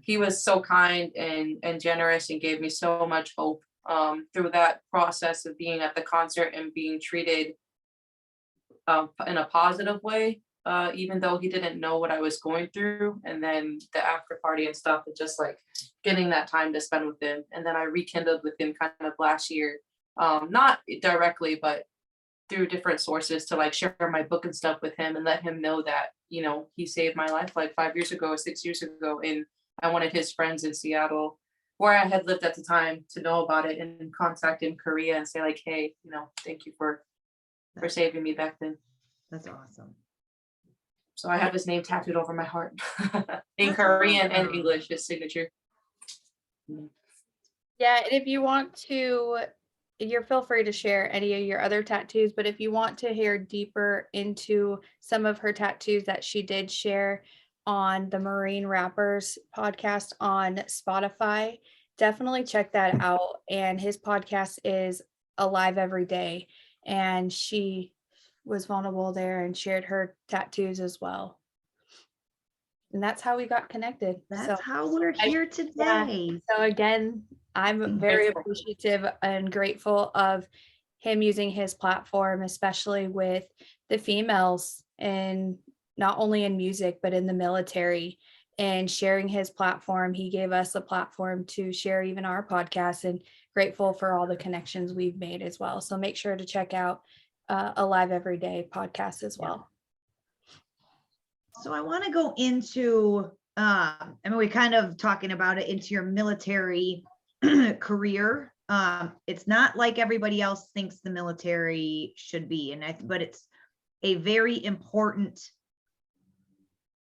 he was so kind and generous and gave me so much hope through that process of being at the concert and being treated in a positive way, even though he didn't know what I was going through. And then the after party and stuff, and just like getting that time to spend with him. And then I rekindled with him kind of last year, not directly, but through different sources, to like share my book and stuff with him and let him know that, he saved my life like 5 years ago, 6 years ago. And I wanted his friends in Seattle, where I had lived at the time, to know about it and contact in Korea and say like, hey, thank you for saving me back then. that's awesome. So I have his name tattooed over my heart in That's Korean and awesome. English, his signature. Yeah, and if you want to, you're feel free to share any of your other tattoos, but if you want to hear deeper into some of her tattoos that she did share on the Marine Rappers podcast on Spotify, definitely check that out. And his podcast is alive every day. And she was vulnerable there and shared her tattoos as well. And that's how we got connected. That's how we're I- here yeah. today. So again, I'm very appreciative and grateful of him using his platform, especially with the females, and not only in music, but in the military, and sharing his platform. He gave us a platform to share even our podcast, and grateful for all the connections we've made as well. So make sure to check out Alive Every Day podcast as well. So I want to go into, I mean, we kind of talking about it into your military career. It's not like everybody else thinks the military should be, but it's a very important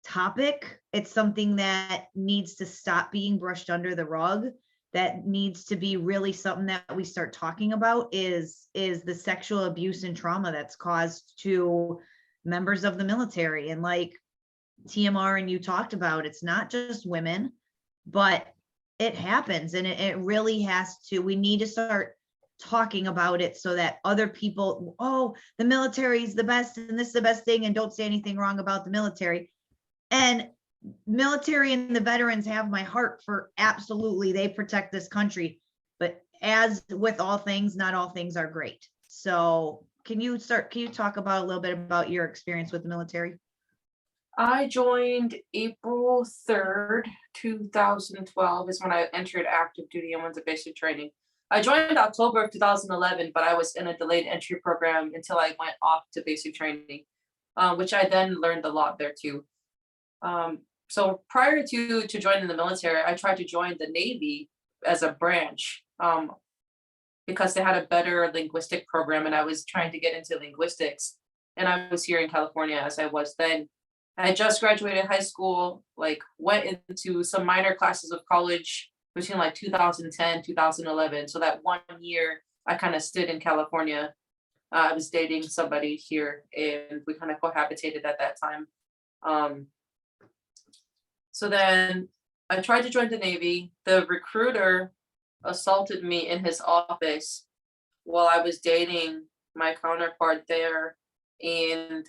topic. It's something that needs to stop being brushed under the rug. That needs to be really something that we start talking about is the sexual abuse and trauma that's caused to members of the military. And like TMR and you talked about, it's not just women, but it happens, and it really has to. We need to start talking about it so that other people, oh, the military is the best and this is the best thing, and don't say anything wrong about the military. And military and the veterans have my heart for absolutely, they protect this country. But as with all things, not all things are great. So can you talk about a little bit about your experience with the military? I joined April 3rd, 2012 is when I entered active duty and went to basic training. I joined October of 2011, but I was in a delayed entry program until I went off to basic training, which I then learned a lot there too. So prior to joining the military, I tried to join the Navy as a branch because they had a better linguistic program, and I was trying to get into linguistics. And I was here in California as I was then. I just graduated high school, like went into some minor classes of college between like 2010, 2011. So that 1 year I kind of stayed in California. I was dating somebody here and we kind of cohabitated at that time. So then I tried to join the Navy. The recruiter assaulted me in his office while I was dating my counterpart there. And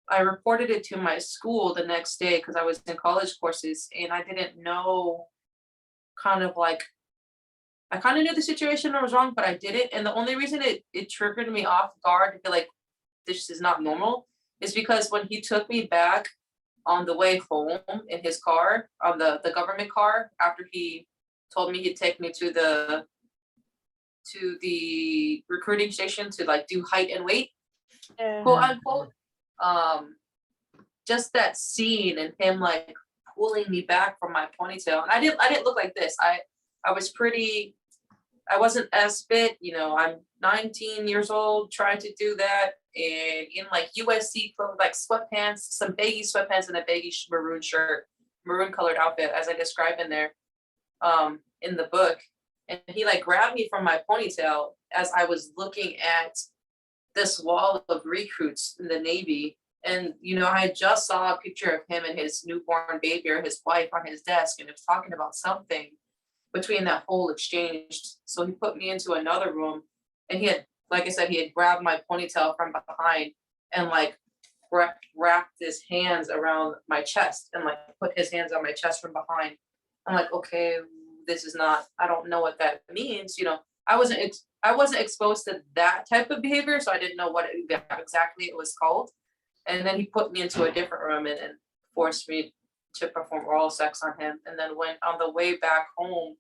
I reported it to my school the next day because I was in college courses and I didn't know I kind of knew the situation was wrong, but I didn't. And the only reason it triggered me off guard to feel like this is not normal is because when he took me back on the way home in his car, on the government car, after he told me he'd take me to the recruiting station to like do height and weight, quote unquote. Just that scene and him like pulling me back from my ponytail. And I didn't look like this. I wasn't as fit, I'm 19 years old trying to do that, and in like USC clothes, like sweatpants, some baggy sweatpants and a baggy maroon shirt, maroon colored outfit, as I described in there, in the book. And he like grabbed me from my ponytail as I was looking at this wall of recruits in the Navy. And, I just saw a picture of him and his newborn baby or his wife on his desk, and it was talking about something between that whole exchange. So he put me into another room, and he had, like I said, he had grabbed my ponytail from behind and like wrapped his hands around my chest and like put his hands on my chest from behind. I'm like, okay, this is not, I don't know what that means. I wasn't exposed to that type of behavior, so I didn't know what exactly it was called. And then he put me into a different room and forced me to perform oral sex on him. And then when on the way back home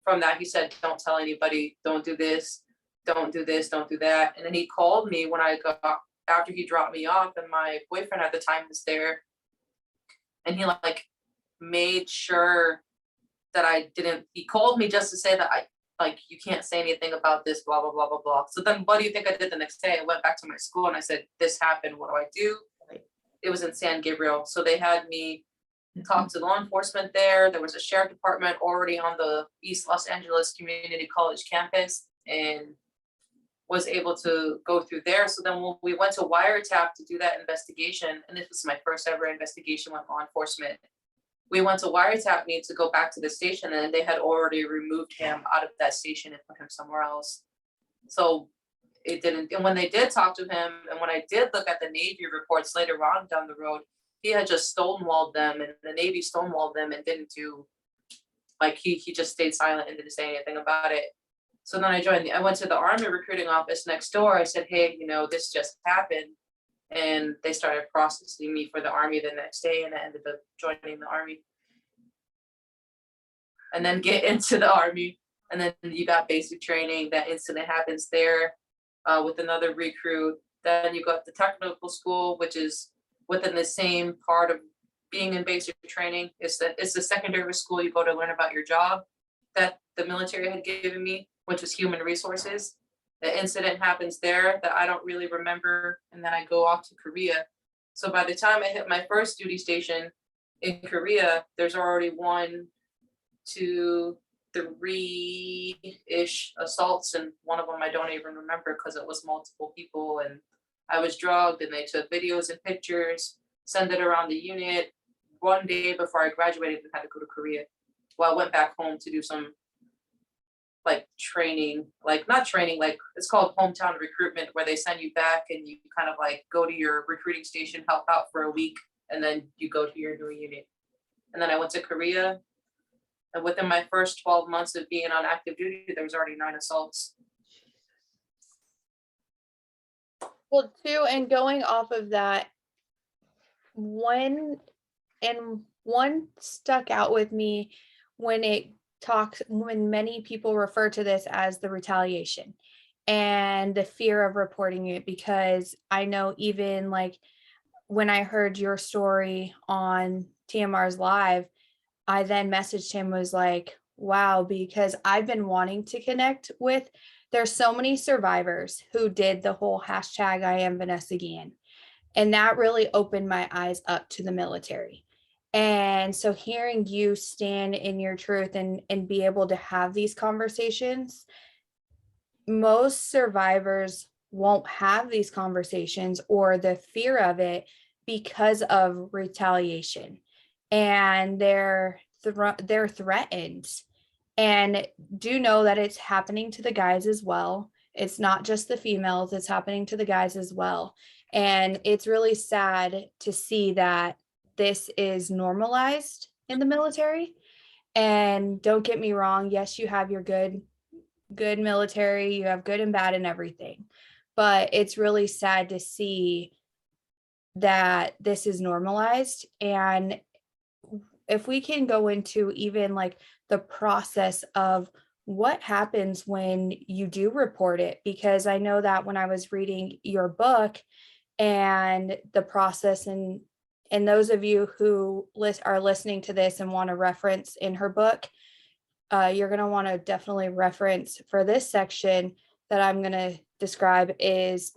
from that, he said, don't tell anybody, don't do this, don't do this, don't do that. And then he called me when I got, after he dropped me off, and my boyfriend at the time was there. And he like made sure that he called me just to say that you can't say anything about this, blah, blah, blah, blah, blah. So then what do you think I did the next day? I went back to my school and I said, this happened, what do I do? it was in San Gabriel. So they had me talk to law enforcement there. There was a sheriff department already on the East Los Angeles Community College campus, and was able to go through there. So then when we went to wiretap to do that investigation, and this was my first ever investigation with law enforcement, we went to wiretap me to go back to the station, and they had already removed him out of that station and put him somewhere else. So it didn't, and when they did talk to him, and when I did look at the Navy reports later on down the road, he had just stonewalled them, and the Navy stonewalled them and didn't do, like, he just stayed silent and didn't say anything about it. So then I went to the Army recruiting office next door. I said, hey, this just happened. And they started processing me for the Army the next day, and I ended up joining the Army. And then get into the Army, and then you got basic training. That incident happens there with another recruit. Then you got the technical school, which is within the same part of being in basic training. It's the secondary school you go to learn about your job that the military had given me, which was human resources. The incident happens there that I don't really remember, and then I go off to Korea. So by the time I hit my first duty station in Korea, there's already 1, 2, 3-ish assaults, and one of them I don't even remember because it was multiple people, and I was drugged, and they took videos and pictures, send it around the unit. One day before I graduated, I had to go to Korea. Well, I went back home to do some training, not training, it's called hometown recruitment, where they send you back and you kind of go to your recruiting station, help out for a week, and then you go to your new unit. And then I went to Korea, and within my first 12 months of being on active duty, there was already 9 assaults. Well, too, and going off of that, one stuck out with me when many people refer to this as the retaliation and the fear of reporting it, because I know even when I heard your story on TMR's live, I then messaged him, was like, wow, because I've been wanting to connect with, there's so many survivors who did the whole hashtag I am Vanessa Guillen. And that really opened my eyes up to the military. And so hearing you stand in your truth and be able to have these conversations, most survivors won't have these conversations, or the fear of it, because of retaliation, and they're threatened. And do know that it's happening to the guys as well. It's not just the females, it's happening to the guys as well. And it's really sad to see that this is normalized in the military. And don't get me wrong, yes, you have your good military, you have good and bad and everything, but it's really sad to see that this is normalized. And if we can go into even the process of what happens when you do report it, because I know that when I was reading your book and the process, and those of you who are listening to this and want to reference in her book, you're going to want to definitely reference for this section that I'm going to describe is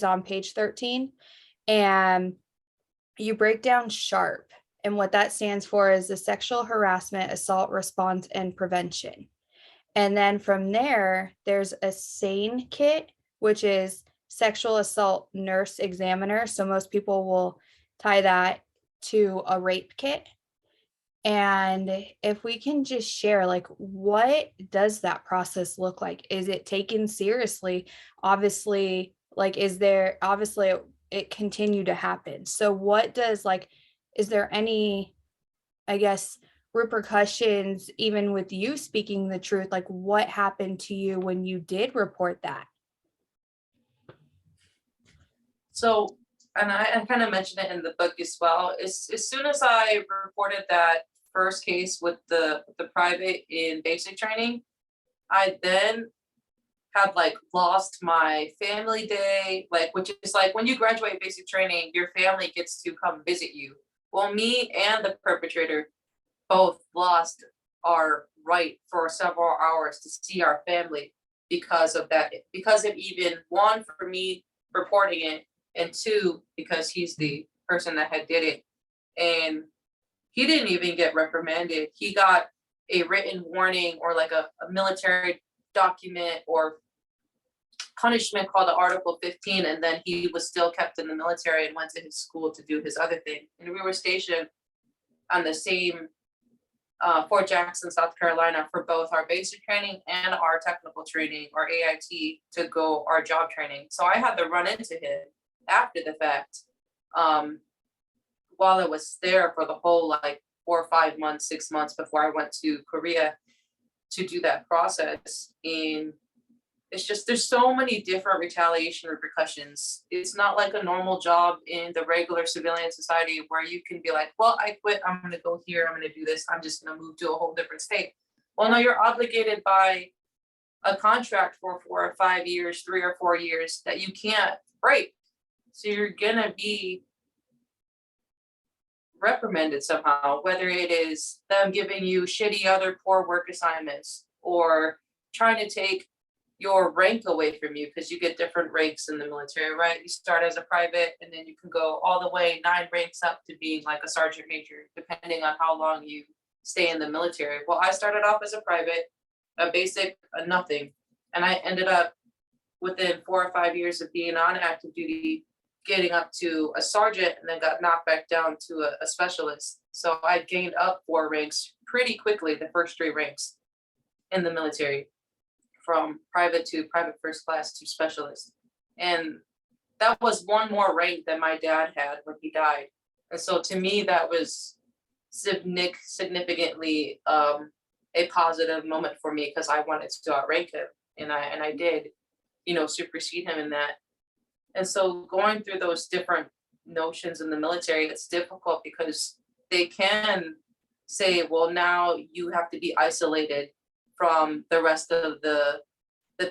on page 13. And you break down SHARP, and what that stands for is the Sexual Harassment, Assault Response and Prevention. And then from there, there's a SANE kit, which is Sexual Assault Nurse Examiner. So most people will tie that to a rape kit. And if we can just share, what does that process look like? Is it taken seriously? Obviously, it continue to happen. So what does, is there any, I guess, repercussions, even with you speaking the truth? What happened to you when you did report that? So, and I kind of mentioned it in the book as well, as soon as I reported that first case with the private in basic training, I then had lost my family day, which is when you graduate basic training, your family gets to come visit you. Well, me and the perpetrator both lost our right for several hours to see our family because of that, because of even 1, for me reporting it, and 2, because he's the person that had did it. And he didn't even get reprimanded. He got a written warning or like a military document or punishment called the Article 15, and then he was still kept in the military and went to his school to do his other thing. And we were stationed on the same Fort Jackson, South Carolina, for both our basic training and our technical training, or AIT, to go our job training. So I had to run into him after the fact, while I was there for the whole like 4 or 5 months, 6 months before I went to Korea to do that process. And it's just, there's so many different retaliation repercussions. It's not like a normal job in the regular civilian society where you can be like, well, I quit, I'm going to go here, I'm going to do this, I'm just going to move to a whole different state. Well, no, you're obligated by a contract for 4 or 5 years, 3 or 4 years that you can't break. So you're going to be reprimanded somehow, whether it is them giving you shitty other poor work assignments or trying to take your rank away from you, because you get different ranks in the military, right? You start as a private and then you can go all the way 9 ranks up to being like a sergeant major, depending on how long you stay in the military. Well, I started off as a private, a basic, a nothing. And I ended up within 4 or 5 years of being on active duty, getting up to a sergeant, and then got knocked back down to a specialist. So I gained up 4 ranks pretty quickly, the first 3 ranks in the military, from private to private first class to specialist. And that was 1 more rank than my dad had when he died. And so to me, that was significantly a positive moment for me, because I wanted to outrank him. And I did, supersede him in that. And so going through those different notions in the military, it's difficult because they can say, well, now you have to be isolated from the rest of the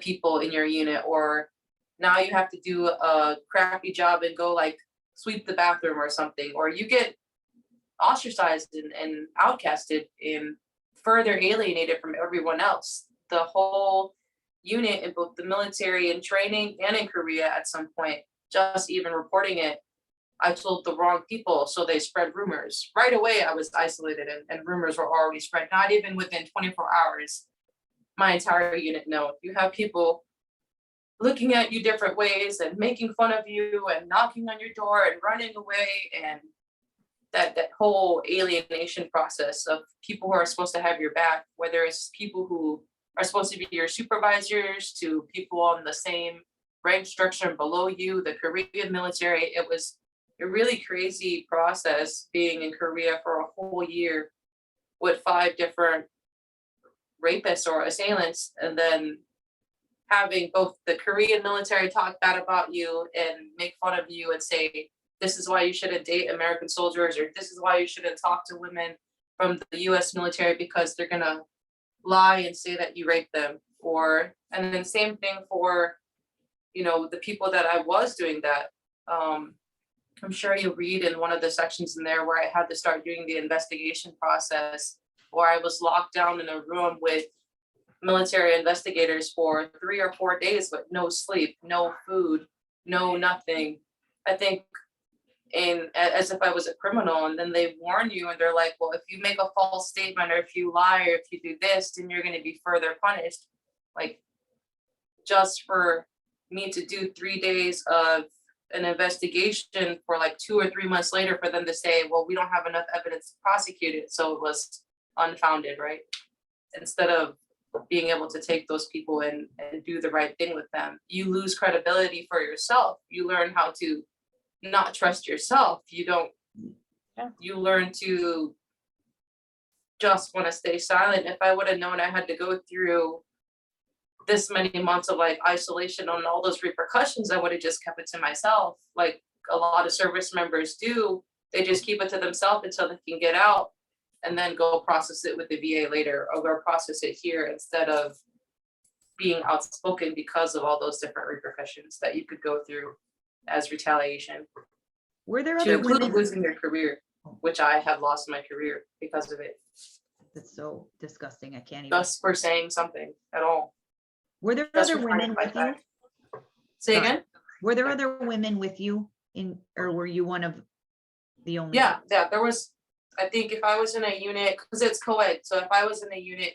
people in your unit, or now you have to do a crappy job and go like sweep the bathroom or something, or you get ostracized and outcasted and further alienated from everyone else. The whole unit in both the military and training and in Korea at some point, just even reporting it, I told the wrong people, so they spread rumors. Right away, I was isolated and rumors were already spread, not even within 24 hours. My entire unit know. You have people looking at you different ways and making fun of you and knocking on your door and running away, and that whole alienation process of people who are supposed to have your back, whether it's people who are supposed to be your supervisors to people on the same rank structure below you, the Korean military. It was a really crazy process being in Korea for a whole year with 5 different rapists or assailants, and then having both the Korean military talk bad about you and make fun of you and say, this is why you shouldn't date American soldiers, or this is why you shouldn't talk to women from the US military because they're gonna lie and say that you raped them. And then same thing for, the people that I was doing that. I'm sure you'll read in one of the sections in there where I had to start doing the investigation process, where I was locked down in a room with military investigators for 3 or 4 days with no sleep, no food, no nothing. I think as if I was a criminal, and then they warn you and they're like, well, if you make a false statement or if you lie or if you do this, then you're going to be further punished. Like, just for me to do 3 days of an investigation for like 2 or 3 months later for them to say, well, we don't have enough evidence to prosecute it, so it was unfounded, right? Instead of being able to take those people and do the right thing with them, you lose credibility for yourself. You learn how to not trust yourself. You learn to just want to stay silent. If I would have known I had to go through this many months of like isolation and all those repercussions, I would have just kept it to myself. Like a lot of service members do. They just keep it to themselves until they can get out and then go process it with the VA later, or go process it here, instead of being outspoken because of all those different repercussions that you could go through as retaliation. Were there To other include women? losing your career, which I have lost my career because of it, That's so disgusting. I can't even. just for saying something at all. Were there Just other for trying to women fight with you? back. Say Sorry. again? Were there other women with you or were you one of the only. Yeah, there was, I think if I was in a unit, because it's co-ed, so if I was in a unit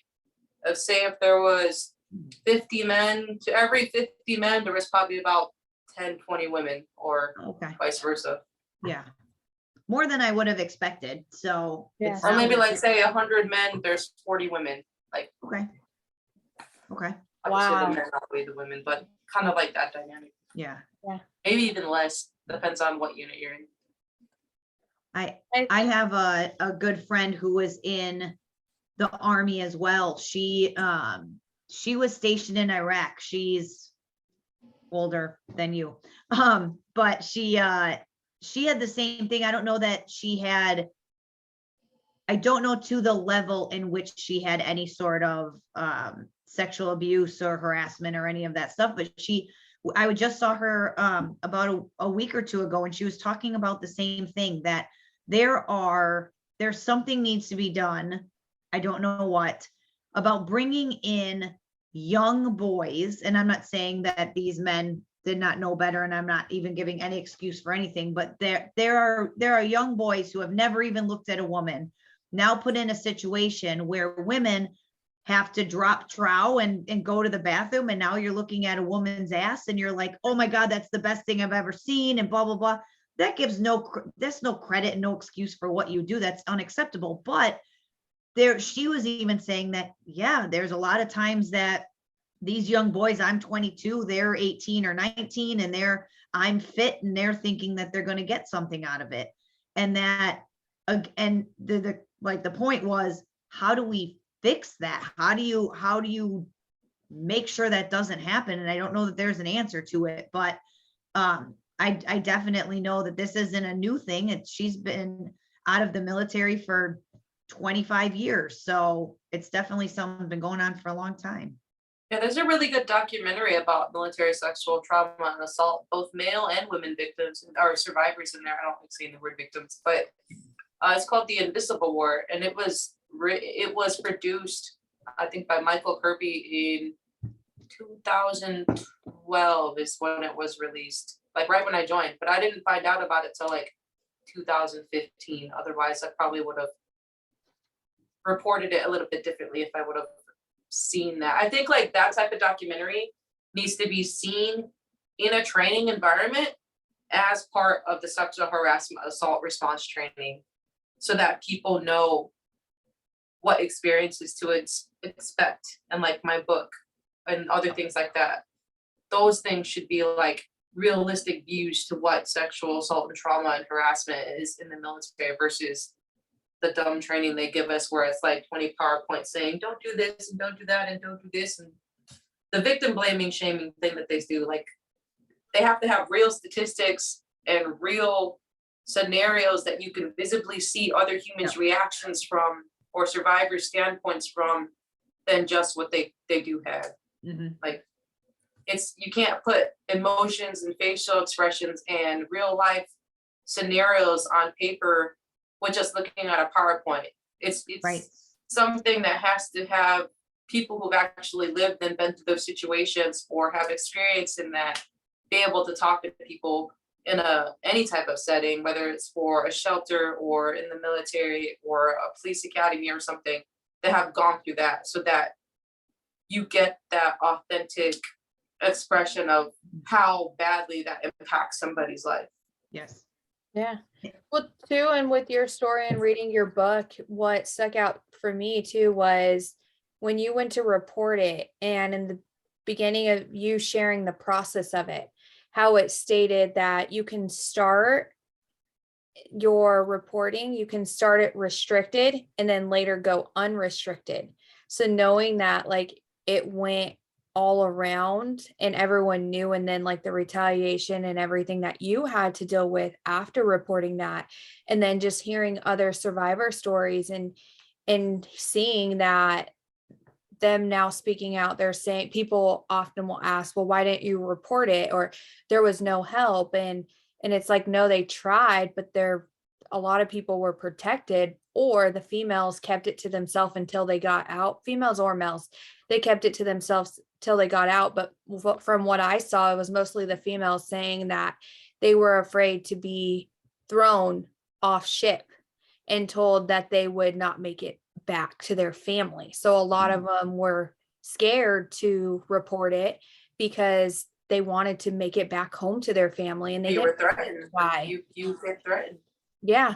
of, say, if there was 50 men, to every 50 men, there was probably about 10, 20 women, or Okay, vice versa. yeah. More than I would have expected, so. it Yeah. Or maybe sounds- like say 100 men, there's 40 women. Like, Okay. Okay, obviously Wow. the men outweigh the women, but kind of like that dynamic. yeah. Maybe even less, depends on what unit you're in. I have a good friend who was in the army as well. She was stationed in Iraq. She's older than you. But she had the same thing. I don't know that she had, I don't know to the level in which she had any sort of sexual abuse or harassment or any of that stuff, but I just saw her about a week or two ago, and she was talking about the same thing, that there's something needs to be done. I don't know what, about bringing in young boys. And I'm not saying that these men did not know better, and I'm not even giving any excuse for anything, but there are young boys who have never even looked at a woman, now put in a situation where women have to drop trow and go to the bathroom, and now you're looking at a woman's ass and you're like, oh my God, that's the best thing I've ever seen, and blah blah blah. That gives there's no credit and no excuse for what you do. That's unacceptable. But she was even saying that, yeah, there's a lot of times that these young boys, I'm 22, they're 18 or 19, and I'm fit, and they're thinking that they're going to get something out of it. And that, and the point was, how do we fix that? How do you make sure that doesn't happen? And I don't know that there's an answer to it, but I definitely know that this isn't a new thing. She's been out of the military for 25 years. So it's definitely something been going on for a long time. Yeah, there's a really good documentary about military sexual trauma and assault, both male and women victims or survivors in there. I don't like saying the word victims, but it's called The Invisible War, and it was produced, I think, by Michael Kirby in 2012 is when it was released, like right when I joined. But I didn't find out about it till like 2015. Otherwise, I probably would have reported it a little bit differently if I would have seen that. I think like that type of documentary needs to be seen in a training environment as part of the sexual harassment assault response training, so that people know what experiences to expect. And like my book and other things like that, those things should be like realistic views to what sexual assault and trauma and harassment is in the military versus the dumb training they give us where it's like 20 PowerPoints saying don't do this and don't do that and don't do this, and the victim blaming shaming thing that they do. Like, they have to have real statistics and real scenarios that you can visibly see other humans' reactions from, or survivors' standpoints from, than just what they do have. Mm-hmm. Like, you can't put emotions and facial expressions and real life scenarios on paper with just looking at a PowerPoint. It's Right. something that has to have people who've actually lived and been through those situations or have experience in that, be able to talk to people in any type of setting, whether it's for a shelter or in the military or a police academy or something, that have gone through that, so that you get that authentic expression of how badly that impacts somebody's life. Yes. Yeah. Well, too, and with your story and reading your book, what stuck out for me too was when you went to report it, and in the beginning of you sharing the process of it, how it stated that you can start your reporting, you can start it restricted and then later go unrestricted. So knowing that like it went all around and everyone knew, and then like the retaliation and everything that you had to deal with after reporting that, and then just hearing other survivor stories and seeing that them now speaking out, they're saying, people often will ask, well, why didn't you report it, or there was no help, and it's like, no, they tried, but a lot of people were protected, or the females kept it to themselves until they got out. Females or males, they kept it to themselves till they got out. But from what I saw, it was mostly the females saying that they were afraid to be thrown off ship and told that they would not make it back to their family. So a lot of them were scared to report it because they wanted to make it back home to their family, and they You didn't were threatened. die. You get threatened. Yeah.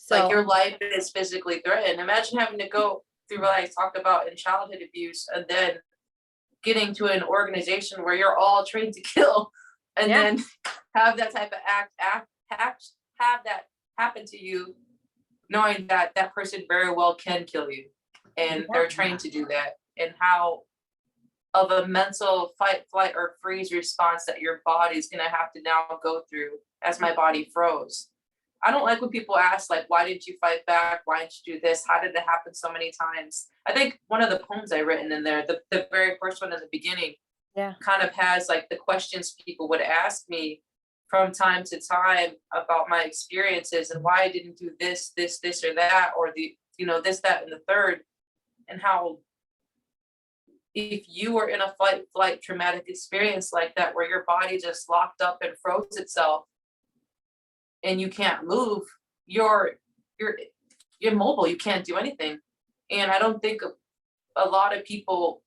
Like So your life is physically threatened. Imagine having to go through what I talked about in childhood abuse, and then getting to an organization where you're all trained to kill, and Yeah. then have that type of have that happen to you, knowing that that person very well can kill you, and they're trained to do that, and how of a mental fight, flight, or freeze response that your body's gonna have to now go through as my body froze. I don't like when people ask, like, why didn't you fight back? Why didn't you do this? How did it happen so many times? I think one of the poems I written in there, the very first one in the beginning, yeah. kind of has like the questions people would ask me from time to time about my experiences and why I didn't do this, or that, or this, that, and the third, and how if you were in a fight, flight, traumatic experience like that, where your body just locked up and froze itself, and you can't move, you're immobile, you can't do anything. And I don't think a lot of people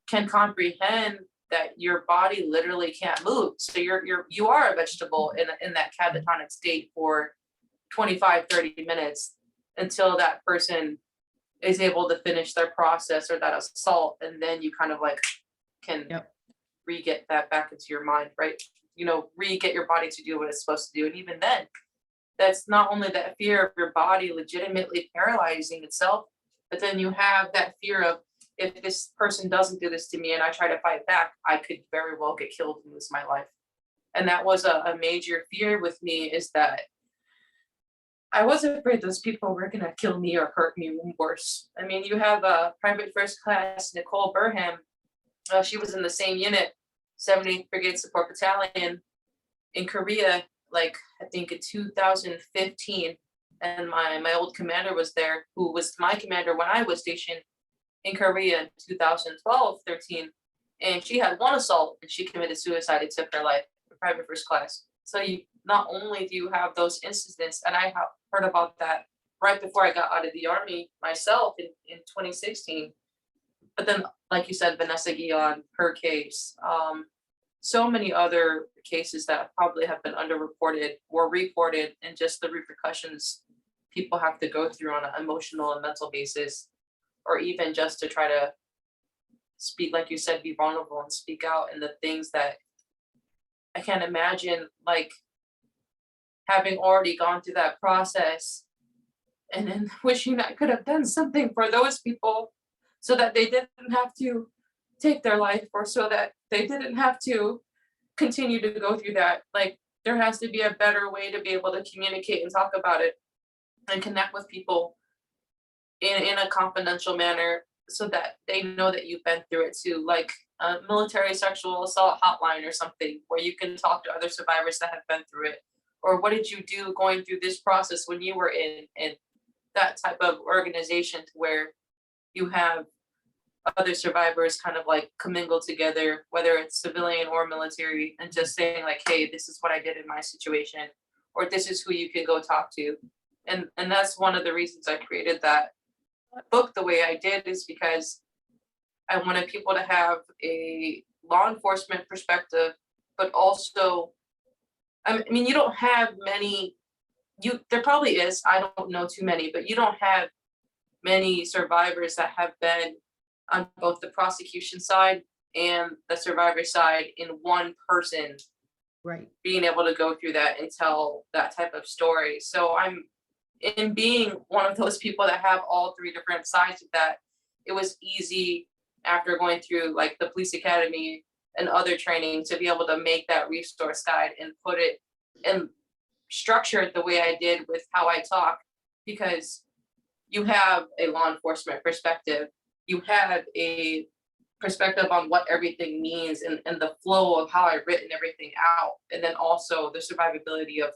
can comprehend that your body literally can't move. So you are a vegetable in that catatonic state for 25-30 minutes until that person is able to finish their process or that assault, and then you kind of like can re-get that back into your mind, right? Re-get your body to do what it's supposed to do. And even then, that's not only that fear of your body legitimately paralyzing itself, but then you have that fear of, if this person doesn't do this to me and I try to fight back, I could very well get killed and lose my life. And that was a major fear with me, is that I was afraid those people were going to kill me or hurt me worse. I mean, you have a Private First Class Nicole Burham. She was in the same unit, 78th Brigade Support Battalion in Korea, like I think in 2015. And my old commander was there, who was my commander when I was stationed in Korea in 2012, 13. And she had one assault and she committed suicide and took her life, Private First Class. So you not only do you have those incidents, and I have heard about that right before I got out of the Army myself in 2016, but then, like you said, Vanessa Guillon, her case, so many other cases that probably have been underreported or reported, and just the repercussions people have to go through on an emotional and mental basis, or even just to try to speak, like you said, be vulnerable and speak out, and the things that I can't imagine, like having already gone through that process and then wishing I could have done something for those people so that they didn't have to take their life, or so that they didn't have to continue to go through that. Like, there has to be a better way to be able to communicate and talk about it and connect with people in a confidential manner, so that they know that you've been through it too, like a military sexual assault hotline or something, where you can talk to other survivors that have been through it. Or what did you do going through this process when you were in that type of organization, to where you have other survivors kind of like commingle together, whether it's civilian or military, and just saying like, hey, this is what I did in my situation, or this is who you can go talk to. And that's one of the reasons I created that book the way I did, is because I wanted people to have a law enforcement perspective, but also, I mean, you don't have many, there probably is, I don't know too many, but you don't have many survivors that have been on both the prosecution side and the survivor side in one person, Right. being able to go through that and tell that type of story. So I'm, in being one of those people that have all three different sides of that, it was easy after going through like the police academy and other training to be able to make that resource guide and put it and structure it the way I did with how I talk, because you have a law enforcement perspective, you have a perspective on what everything means, and the flow of how I've written everything out, and then also the survivability of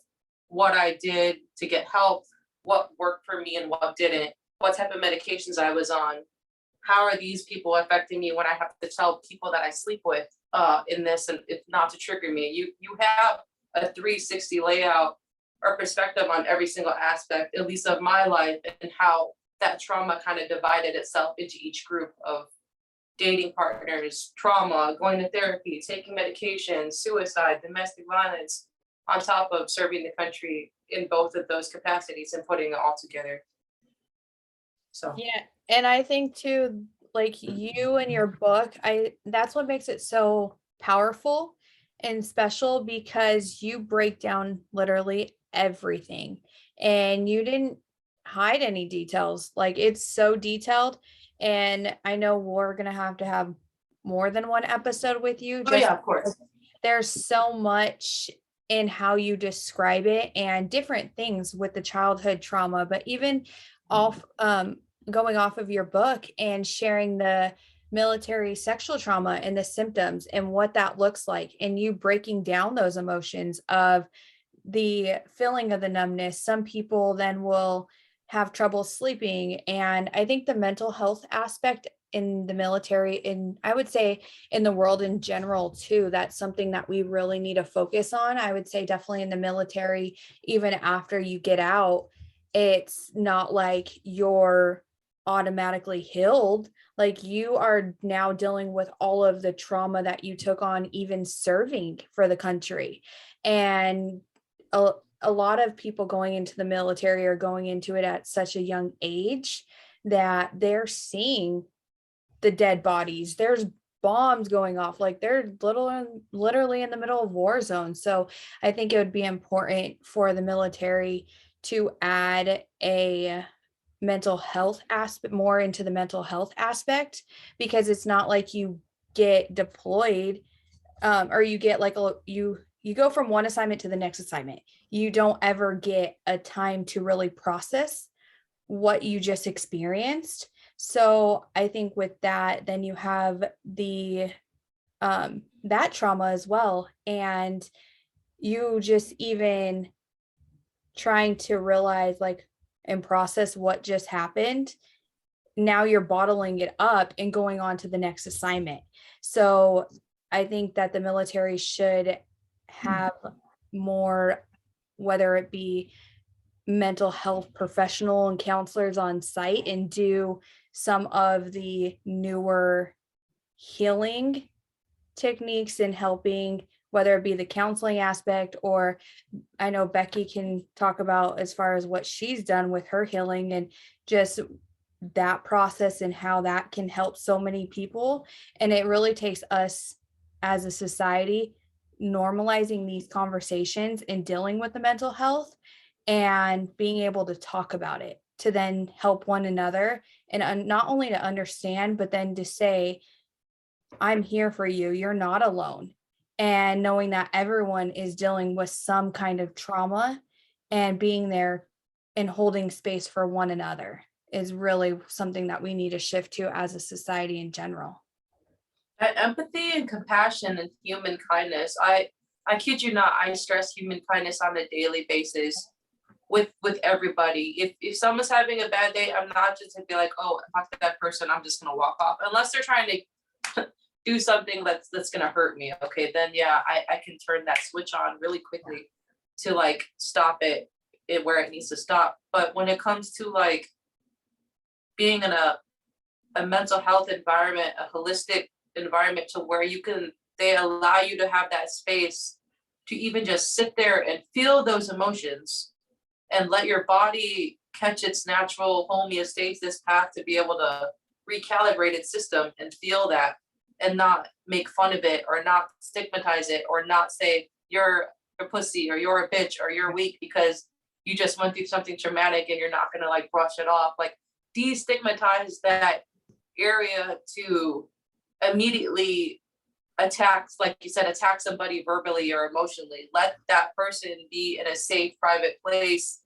what I did to get help, what worked for me and what didn't, what type of medications I was on, how are these people affecting me when I have to tell people that I sleep with in this, and if not to trigger me. You have a 360 layout or perspective on every single aspect, at least of my life, and how that trauma kind of divided itself into each group of dating partners, trauma, going to therapy, taking medication, suicide, domestic violence, on top of serving the country in both of those capacities and putting it all together. So Yeah, and I think too, like you and your book, that's what makes it so powerful and special, because you break down literally everything and you didn't hide any details. Like, it's so detailed. And I know we're gonna have to have more than one episode with you, oh just yeah, of course. there's so much in how you describe it and different things with the childhood trauma, but even off going off of your book and sharing the military sexual trauma and the symptoms and what that looks like, and you breaking down those emotions of the feeling of the numbness. Some people then will have trouble sleeping. And I think the mental health aspect in the military, and I would say in the world in general too, that's something that we really need to focus on. I would say definitely in the military, even after you get out, it's not like you're automatically healed. Like, you are now dealing with all of the trauma that you took on even serving for the country. And a lot of people going into the military are going into it at such a young age that they're seeing the dead bodies. There's bombs going off, like they're literally in the middle of war zones. So I think it would be important for the military to add a mental health aspect more into the mental health aspect, because it's not like you get deployed or you get like you go from one assignment to the next assignment. You don't ever get a time to really process what you just experienced. So I think with that, then you have the that trauma as well. And you just even trying to realize like and process what just happened. Now you're bottling it up and going on to the next assignment. So I think that the military should have more, whether it be mental health professional and counselors on site, and do some of the newer healing techniques in helping, whether it be the counseling aspect, or I know Becky can talk about as far as what she's done with her healing and just that process and how that can help so many people. And it really takes us as a society normalizing these conversations and dealing with the mental health and being able to talk about it to then help one another, and not only to understand, but then to say, I'm here for you. You're not alone. And knowing that everyone is dealing with some kind of trauma, and being there and holding space for one another is really something that we need to shift to as a society in general. Empathy and compassion and human kindness. I kid you not, I stress human kindness on a daily basis with everybody. If someone's having a bad day, I'm not just gonna be like, oh, fuck that person, I'm just gonna walk off. Unless they're trying to do something that's gonna hurt me. Okay, then yeah, I can turn that switch on really quickly to like stop it where it needs to stop. But when it comes to like being in a mental health environment, a holistic environment to where they allow you to have that space to even just sit there and feel those emotions and let your body catch its natural homeostasis path to be able to recalibrate its system and feel that, and not make fun of it or not stigmatize it or not say you're a pussy or you're a bitch or you're weak because you just went through something traumatic and you're not going to like brush it off. Like, destigmatize that area to immediately attack, like you said, attack somebody verbally or emotionally. Let that person be in a safe, private place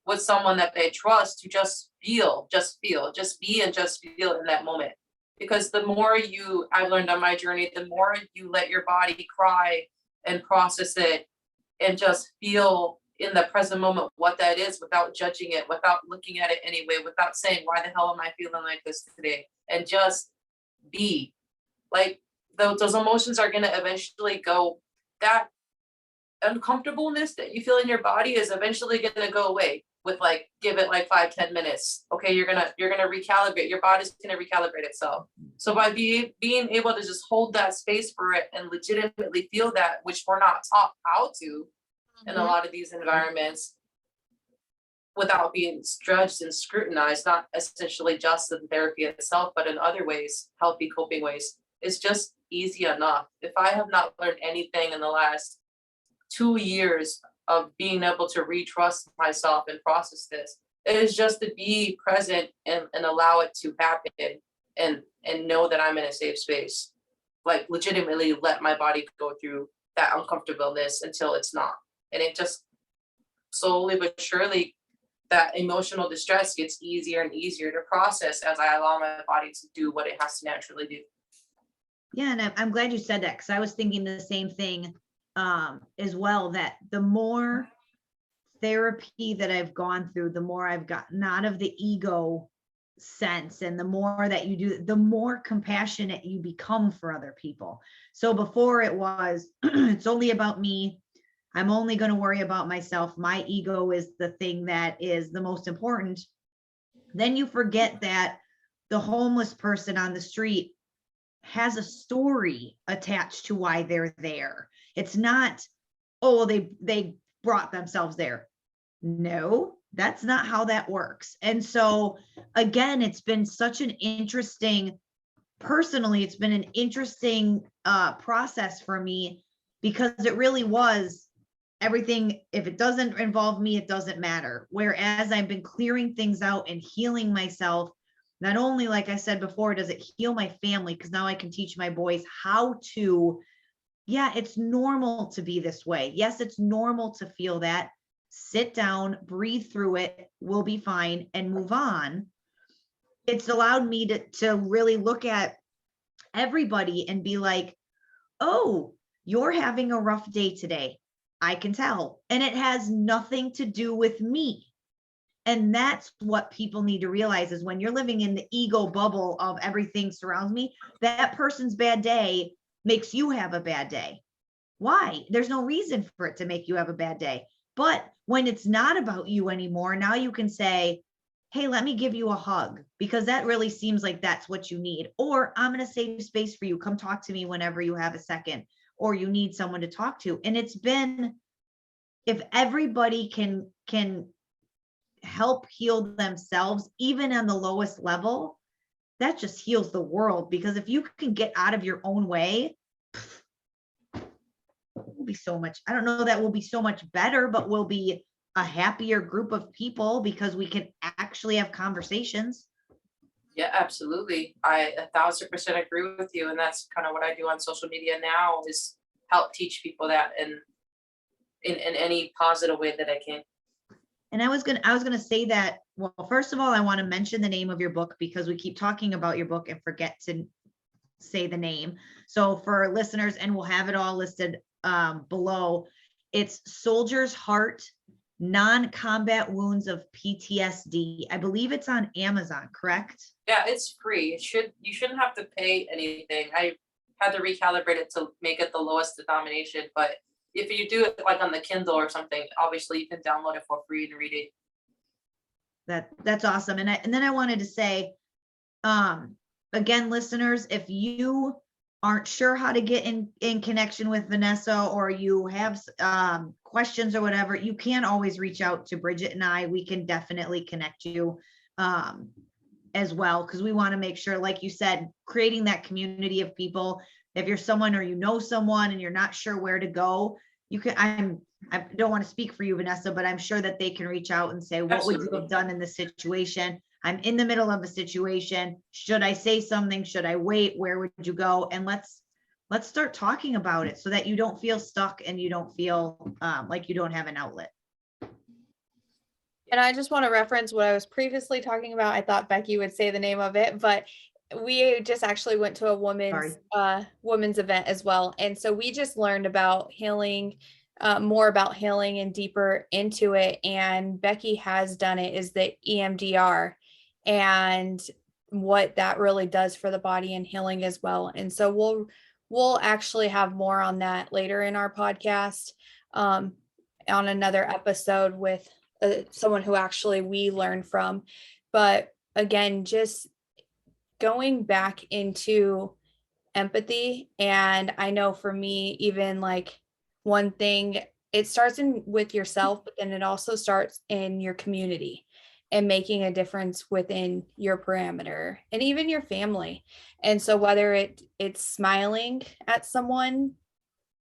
with someone that they trust to just feel, just be and just feel in that moment. Because the more I've learned on my journey, the more you let your body cry and process it and just feel in the present moment what that is without judging it, without looking at it anyway, without saying, why the hell am I feeling like this today? And just be. Like, those emotions are going to eventually go. That uncomfortableness that you feel in your body is eventually going to go away with like, give it like 5-10 minutes. Okay, you're gonna recalibrate, your body's going to recalibrate itself. So by being able to just hold that space for it and legitimately feel that, which we're not taught how to in a lot of these environments, without being judged and scrutinized, not essentially just in therapy itself, but in other ways, healthy coping ways, is just easy enough. If I have not learned anything in the last 2 years of being able to retrust myself and process this, it is just to be present and allow it to happen and know that I'm in a safe space. Like legitimately let my body go through that uncomfortableness until it's not. And it just slowly but surely, that emotional distress gets easier and easier to process as I allow my body to do what it has to naturally do. Yeah, and I'm glad you said that, because I was thinking the same thing as well, that the more therapy that I've gone through, the more I've gotten out of the ego sense, and the more that you do, the more compassionate you become for other people. So before it was, it's only about me. I'm only going to worry about myself. My ego is the thing that is the most important. Then you forget that the homeless person on the street has a story attached to why they're there. It's not, oh, they brought themselves there. No, that's not how that works. And so again, it's been such an interesting, personally, it's been an interesting process for me, because it really was everything. If it doesn't involve me, it doesn't matter. Whereas I've been clearing things out and healing myself, not only, like I said before, does it heal my family, because now I can teach my boys how to, yeah, it's normal to be this way. Yes, it's normal to feel that. Sit down, breathe through it, we'll be fine, and move on. It's allowed me to really look at everybody and be like, oh, you're having a rough day today. I can tell. And it has nothing to do with me. And that's what people need to realize, is when you're living in the ego bubble of everything surrounds me, that person's bad day makes you have a bad day. Why? There's no reason for it to make you have a bad day. But when it's not about you anymore, now you can say, hey, let me give you a hug, because that really seems like that's what you need. Or I'm going to save space for you. Come talk to me whenever you have a second, or you need someone to talk to. And it's been, if everybody can help heal themselves, even on the lowest level, that just heals the world. Because if you can get out of your own way, it will be so much, I don't know that will be so much better, but we'll be a happier group of people because we can actually have conversations. Yeah, absolutely. I 1,000% agree with you. And that's kind of what I do on social media now, is help teach people that in any positive way that I can. And I was gonna say that, well, first of all, I want to mention the name of your book, because we keep talking about your book and forget to say the name. So for listeners, and we'll have it all listed below, it's Soldier's Heart, Non-Combat Wounds of PTSD. I believe it's on Amazon, correct? Yeah, it's free. You shouldn't have to pay anything. I had to recalibrate it to make it the lowest denomination, but if you do it like on the Kindle or something, obviously you can download it for free and read it. That's awesome. And then I wanted to say, again, listeners, if you aren't sure how to get in connection with Vanessa, or you have questions or whatever, you can always reach out to Bridget and I. We can definitely connect you as well, because we want to make sure, like you said, creating that community of people. If you're someone, or you know someone, and you're not sure where to go, you can, I don't want to speak for you, Vanessa, but I'm sure that they can reach out and say, what would you have done in this situation? I'm in the middle of a situation. Should I say something? Should I wait? Where would you go? And let's start talking about it, so that you don't feel stuck and you don't feel like you don't have an outlet. And I just want to reference what I was previously talking about. I thought Becky would say the name of it, but we just actually went to a women's event as well. And so we just learned about healing, more about healing and deeper into it. And Becky has done it, is the EMDR, and what that really does for the body and healing as well. And so we'll actually have more on that later in our podcast. on another episode with someone who actually we learned from. But again, just going back into empathy. And I know for me, even like one thing, it starts with yourself, but then it also starts in your community and making a difference within your parameter and even your family. And so whether it's smiling at someone,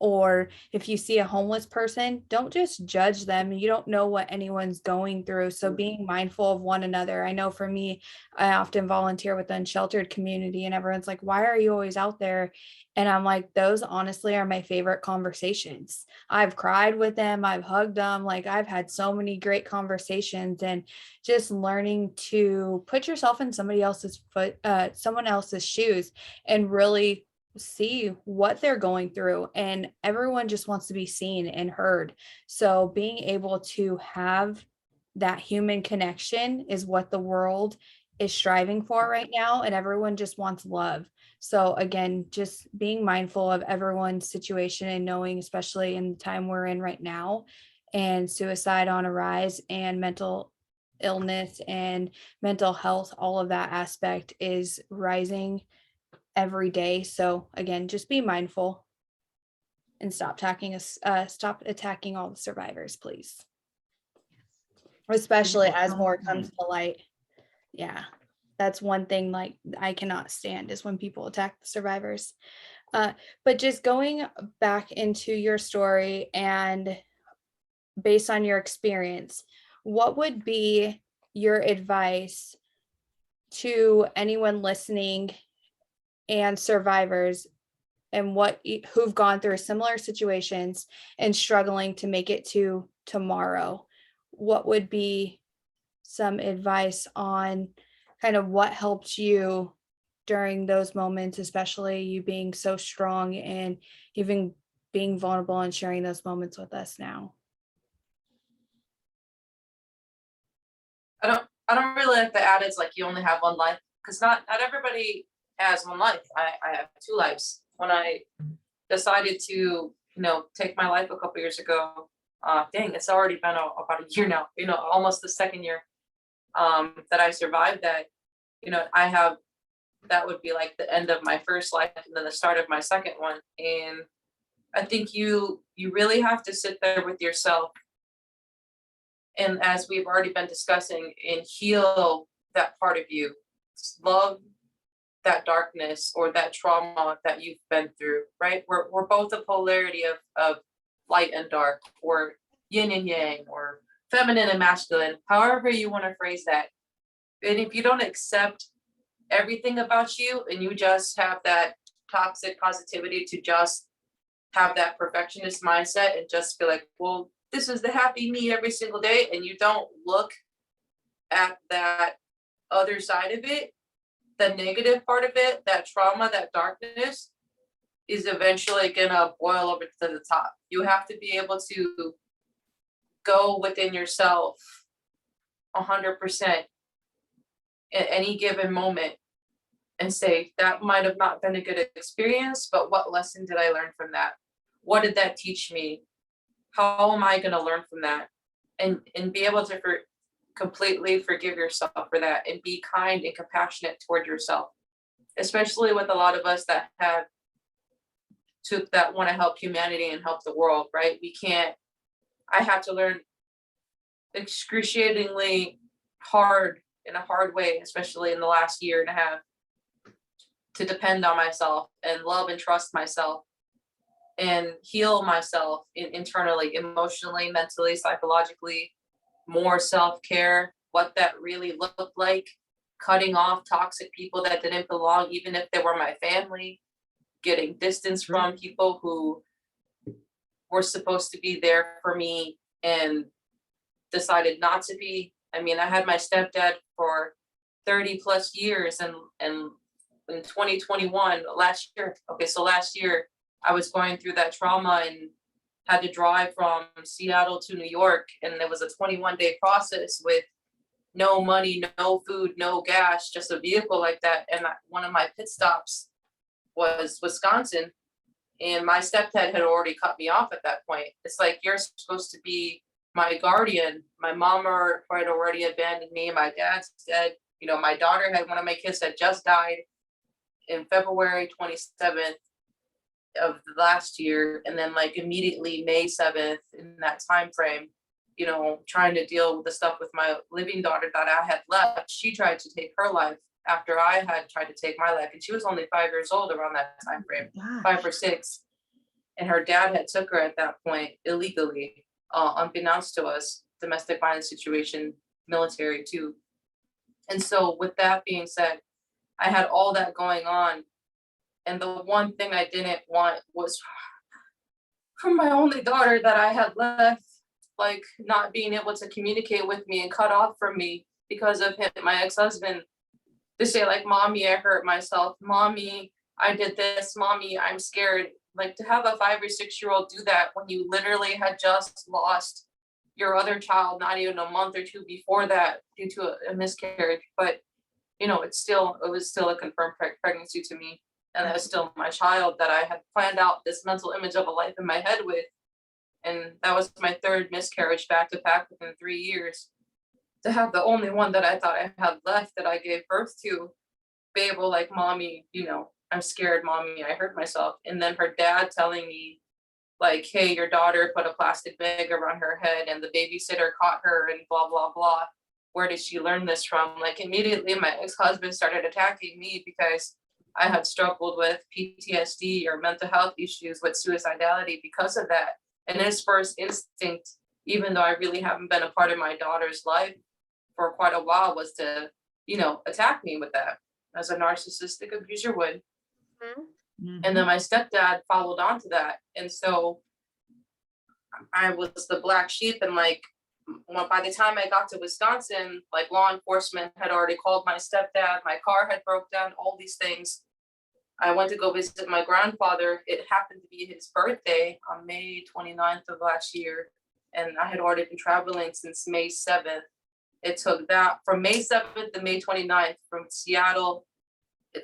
or if you see a homeless person, don't just judge them. You don't know what anyone's going through. So being mindful of one another. I know for me, I often volunteer with the unsheltered community, and everyone's like, why are you always out there? And I'm like, those honestly are my favorite conversations. I've cried with them. I've hugged them. Like, I've had so many great conversations, and just learning to put yourself in someone else's shoes, and really see what they're going through. And everyone just wants to be seen and heard. So being able to have that human connection is what the world is striving for right now, and everyone just wants love. So again, just being mindful of everyone's situation and knowing, especially in the time we're in right now, and suicide on a rise, and mental illness and mental health, all of that aspect is rising every day. So again, just be mindful and stop attacking all the survivors, please. Especially as more comes to light. Yeah, that's one thing like I cannot stand is when people attack the survivors. But just going back into your story, and based on your experience, what would be your advice to anyone listening and survivors, and who've gone through similar situations and struggling to make it to tomorrow? What would be some advice on kind of what helped you during those moments, especially you being so strong and even being vulnerable and sharing those moments with us now? I don't really like the adage like you only have one life, because not everybody has one life. I have two lives. When I decided to, take my life a couple years ago, it's already been about a year now, almost the second year that I survived that. That would be like the end of my first life and then the start of my second one. And I think you really have to sit there with yourself, and as we've already been discussing, and heal that part of you. Love that darkness or that trauma that you've been through, right? We're both a polarity of light and dark, or yin and yang, or feminine and masculine, however you want to phrase that. And if you don't accept everything about you, and you just have that toxic positivity to just have that perfectionist mindset and just feel like, well, this is the happy me every single day, and you don't look at that other side of it, the negative part of it, that trauma, that darkness is eventually gonna boil over to the top. You have to be able to go within yourself 100% at any given moment and say, that might have not been a good experience, but what lesson did I learn from that? What did that teach me? How am I going to learn from that? And be able to completely forgive yourself for that, and be kind and compassionate toward yourself, especially with a lot of us that want to help humanity and help the world, right? I had to learn excruciatingly hard, in a hard way, especially in the last year and a half, to depend on myself and love and trust myself and heal myself internally, emotionally, mentally, psychologically, more self-care, what that really looked like, cutting off toxic people that didn't belong, even if they were my family, getting distance from people who were supposed to be there for me and decided not to be. I mean, I had my stepdad for 30 plus years, and in 2021, last year, I was going through that trauma and had to drive from Seattle to New York, and it was a 21-day process with no money, no food, no gas, just a vehicle like that. And one of my pit stops was Wisconsin, And my stepdad had already cut me off at that point. It's like, you're supposed to be my guardian. My mom had already abandoned me. My dad's dead. You know, my daughter had, one of my kids had just died in February 27th of last year. And then like immediately May 7th in that time frame, you know, trying to deal with the stuff with my living daughter that I had left. She tried to take her life after I had tried to take my life. And she was only 5 years old around that time frame, Gosh. 5 or 6. And her dad had took her at that point illegally, unbeknownst to us, domestic violence situation, military too. And so with that being said, I had all that going on. And the one thing I didn't want was from my only daughter that I had left, like not being able to communicate with me and cut off from me because of him, my ex-husband, to say like, mommy, I hurt myself. Mommy, I did this. Mommy, I'm scared. Like to have a 5 or 6-year-old do that when you literally had just lost your other child, not even a month or two before that due to a miscarriage. But, you know, it was still a confirmed pregnancy to me. And that was still my child that I had planned out this mental image of a life in my head with. And that was my 3rd miscarriage back to back within 3 years. To have the only one that I thought I had left that I gave birth to, be able like, mommy, you know, I'm scared, mommy, I hurt myself. And then her dad telling me like, hey, your daughter put a plastic bag around her head and the babysitter caught her and blah, blah, blah. Where did she learn this from? Like immediately my ex-husband started attacking me because I had struggled with PTSD or mental health issues with suicidality because of that. And his first instinct, even though I really haven't been a part of my daughter's life for quite a while, was to, you know, attack me with that as a narcissistic abuser would. And then my stepdad followed on to that. And so I was the black sheep. And like, by the time I got to Wisconsin, like law enforcement had already called my stepdad, my car had broke down, all these things. I went to go visit my grandfather. It happened to be his birthday on May 29th of last year. And I had already been traveling since May 7th. It took that from May 7th to May 29th from Seattle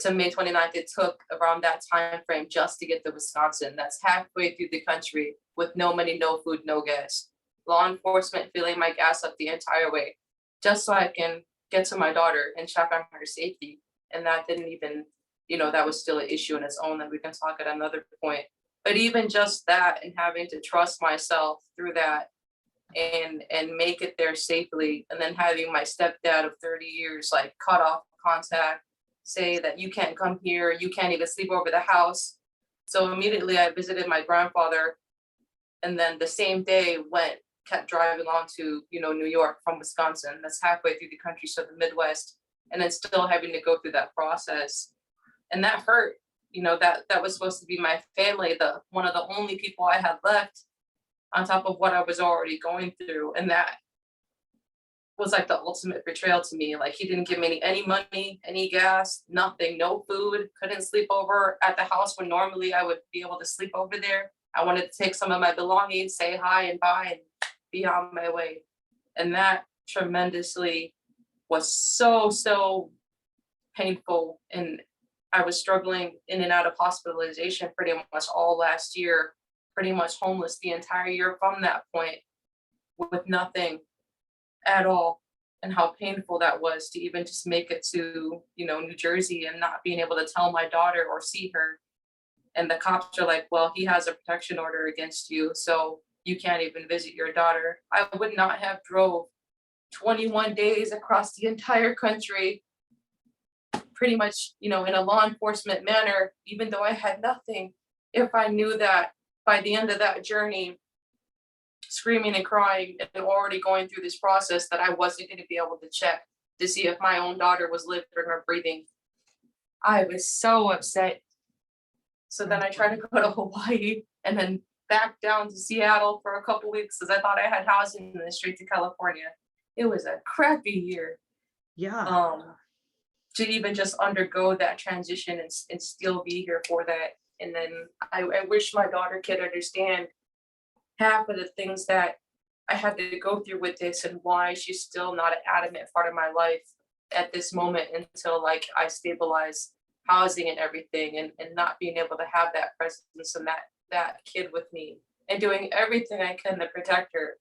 to May 29th. It took around that time frame just to get to Wisconsin. That's halfway through the country with no money, no food, no gas. Law enforcement filling my gas up the entire way just so I can get to my daughter and check on her safety. And that didn't even, you know, that was still an issue in its own that we can talk at another point. But even just that and having to trust myself through that and make it there safely, and then having my stepdad of 30 years like cut off contact, say that you can't come here, you can't even sleep over the house. So immediately I visited my grandfather, and then the same day kept driving on to, you know, New York from Wisconsin. That's halfway through the country, so the Midwest, and then still having to go through that process. And that hurt, you know, that was supposed to be my family, the one of the only people I had left on top of what I was already going through. And that was like the ultimate betrayal to me. Like he didn't give me any money, any gas, nothing, no food, couldn't sleep over at the house when normally I would be able to sleep over there. I wanted to take some of my belongings, say hi and bye and be on my way. And that tremendously was so painful. And I was struggling in and out of hospitalization pretty much all last year, pretty much homeless the entire year from that point with nothing at all. And how painful that was to even just make it to, you know, New Jersey and not being able to tell my daughter or see her. And the cops are like, well, he has a protection order against you, so you can't even visit your daughter. I would not have drove 21 days across the entire country, pretty much, you know, in a law enforcement manner, even though I had nothing, if I knew that by the end of that journey, screaming and crying and already going through this process, that I wasn't going to be able to check to see if my own daughter was living or breathing. I was so upset. So then I tried to go to Hawaii and then back down to Seattle for a couple weeks because I thought I had housing and then straight to California. It was a crappy year. Yeah. To even just undergo that transition and still be here for that. And then I wish my daughter could understand half of the things that I had to go through with this and why she's still not an adamant part of my life at this moment until like I stabilize housing and everything, and not being able to have that presence and that kid with me and doing everything I can to protect her.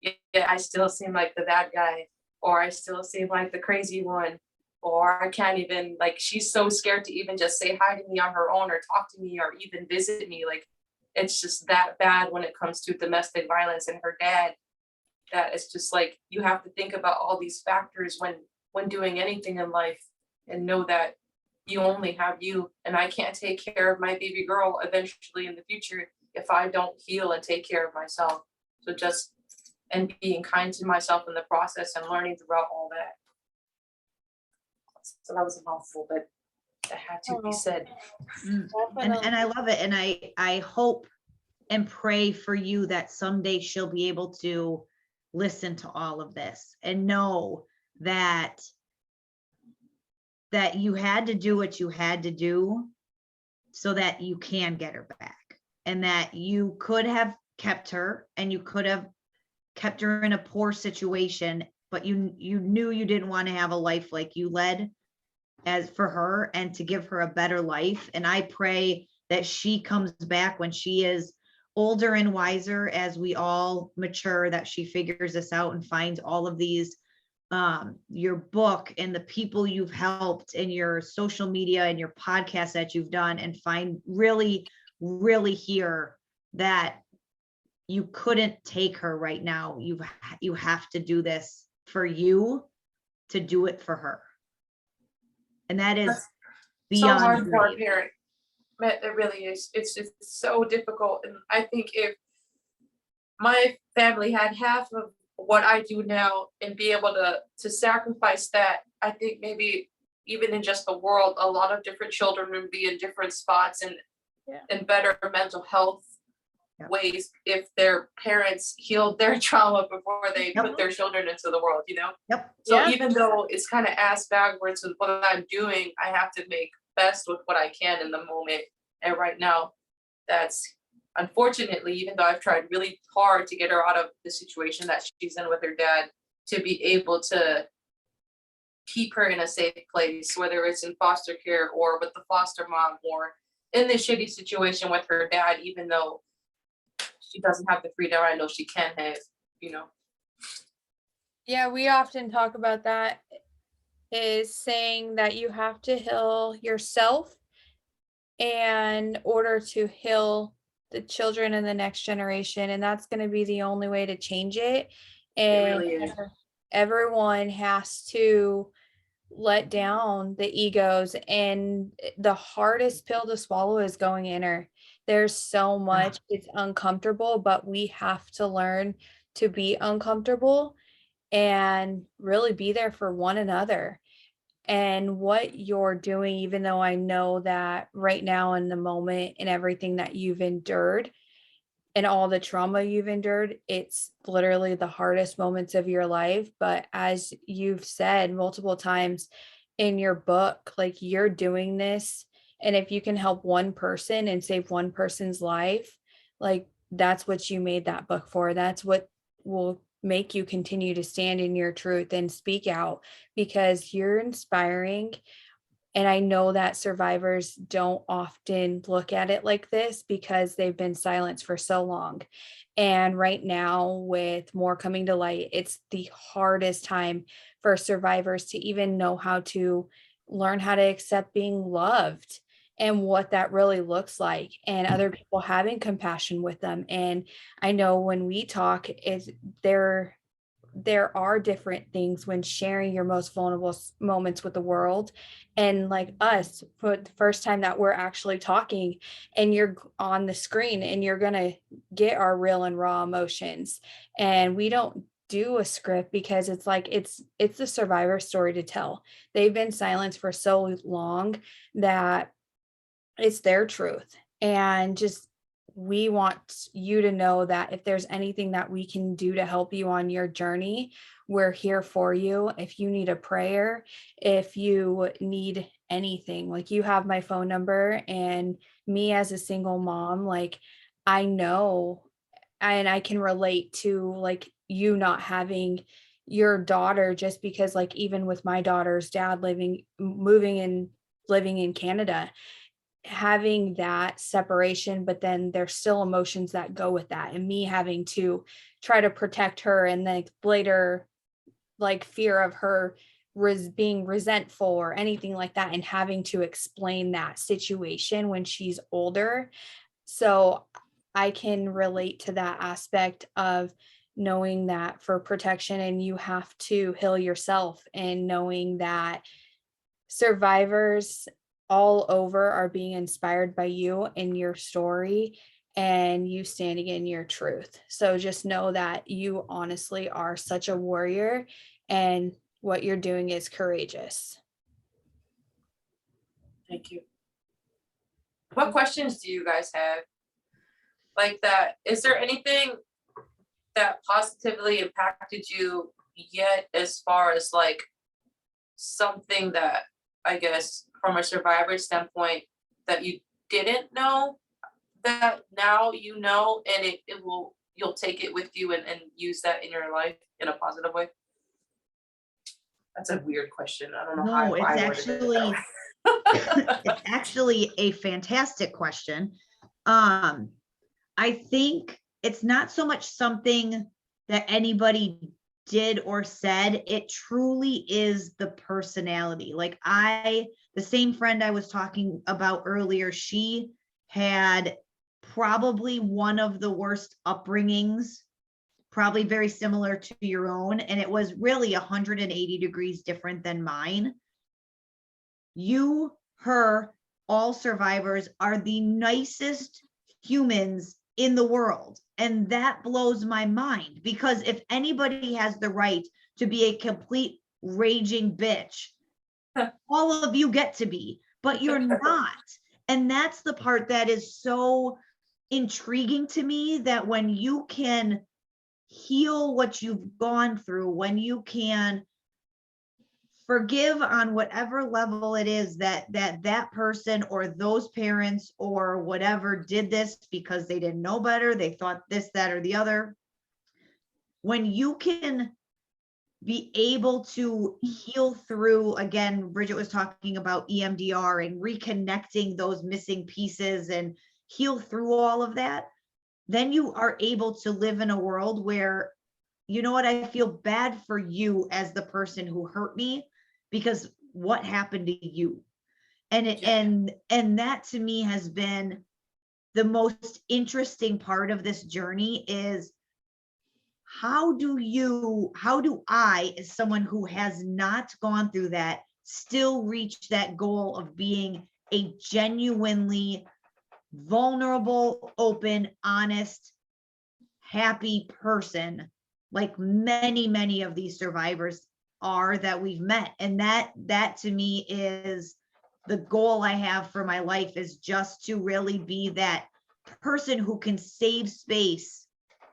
Yet I still seem like the bad guy, or I still seem like the crazy one, or I can't even, like, she's so scared to even just say hi to me on her own or talk to me or even visit me. Like, it's just that bad when it comes to domestic violence and her dad, that it's just like you have to think about all these factors when doing anything in life, and know that you only have you, and I can't take care of my baby girl eventually in the future if I don't heal and take care of myself. So just, and being kind to myself in the process and learning throughout all that. So that was a mouthful, but that had to be Oh, said. And I love it. And I hope and pray for you that someday she'll be able to listen to all of this and know that you had to do what you had to do so that you can get her back, and that you could have kept her, and you could have kept her in a poor situation, but you knew you didn't want to have a life like you led as for her, and to give her a better life. And I pray that she comes back when she is older and wiser, as we all mature, that she figures this out and finds all of these, your book and the people you've helped and your social media and your podcast that you've done, and find really, really hear that you couldn't take her right now. You have to do this for you to do it for her. And that is That's so beyond hard for a brave. parent. It really is. It's just so difficult. And I think if my family had half of what I do now and be able to sacrifice that, I think maybe even in just the world, a lot of different children would be in different spots and in better mental health ways if their parents healed their trauma before they put their children into the world, So even though it's kind of ass backwards with what I'm doing, I have to make best with what I can in the moment. And right now, that's unfortunately, even though I've tried really hard to get her out of the situation that she's in with her dad, to be able to keep her in a safe place, whether it's in foster care or with the foster mom or in this shitty situation with her dad, even though she doesn't have the freedom I know she can have. Yeah, we often talk about that, is saying that you have to heal yourself in order to heal the children in the next generation. And that's going to be the only way to change it. And really is. everyone has to let down the egos, and the hardest pill to swallow is going inner. There's so much, it's uncomfortable, but we have to learn to be uncomfortable and really be there for one another. And what you're doing, even though I know that right now in the moment and everything that you've endured and all the trauma you've endured, it's literally the hardest moments of your life. But as you've said multiple times in your book, like, you're doing this, and if you can help one person and save one person's life, like, that's what you made that book for. That's what will make you continue to stand in your truth and speak out, because you're inspiring. And I know that survivors don't often look at it like this because they've been silenced for so long. And right now, with more coming to light, it's the hardest time for survivors to even know how to learn how to accept being loved and what that really looks like, and other people having compassion with them. And I know when we talk, is there are different things when sharing your most vulnerable moments with the world. And like us, for the first time that we're actually talking, and you're on the screen, and you're going to get our real and raw emotions. And we don't do a script, because it's like it's the survivor story to tell. They've been silenced for so long that it's their truth. And just, we want you to know that if there's anything that we can do to help you on your journey, we're here for you. If you need a prayer, if you need anything, like, you have my phone number. And me as a single mom, like, I know, and I can relate to, like, you not having your daughter, just because, like, even with my daughter's dad moving in living in Canada, having that separation, but then there's still emotions that go with that, and me having to try to protect her, and then later like fear of her being resentful or anything like that, and having to explain that situation when she's older. So I can relate to that aspect of knowing that for protection, and you have to heal yourself, and knowing that survivors all over are being inspired by you and your story, and you standing in your truth. So just know that you honestly are such a warrior, and what you're doing is courageous. Thank you. What questions do you guys have? Like that, is there anything that positively impacted you yet, as far as like something that, I guess, from a survivor standpoint, that you didn't know that now you know, and it will, you'll take it with you and use that in your life in a positive way? That's a weird question. I don't know No, how I it's worded it that way. it's actually a fantastic question. I think it's not so much something that anybody did or said. It truly is the personality. Like the same friend I was talking about earlier, she had probably one of the worst upbringings, probably very similar to your own. And it was really 180 degrees different than mine. You, her, all survivors are the nicest humans in the world. And that blows my mind, because if anybody has the right to be a complete raging bitch, all of you get to be, but you're not. And that's the part that is so intriguing to me, that when you can heal what you've gone through, when you can forgive on whatever level it is that person or those parents or whatever did this because they didn't know better, they thought this, that, or the other. When you can be able to heal through, again, Bridget was talking about EMDR and reconnecting those missing pieces and heal through all of that, then you are able to live in a world where, you know what, I feel bad for you as the person who hurt me, because what happened to you? And and that to me has been the most interesting part of this journey, is how do I, as someone who has not gone through that, still reach that goal of being a genuinely vulnerable, open, honest, happy person, like many of these survivors are that we've met. And that to me is the goal I have for my life, is just to really be that person who can save space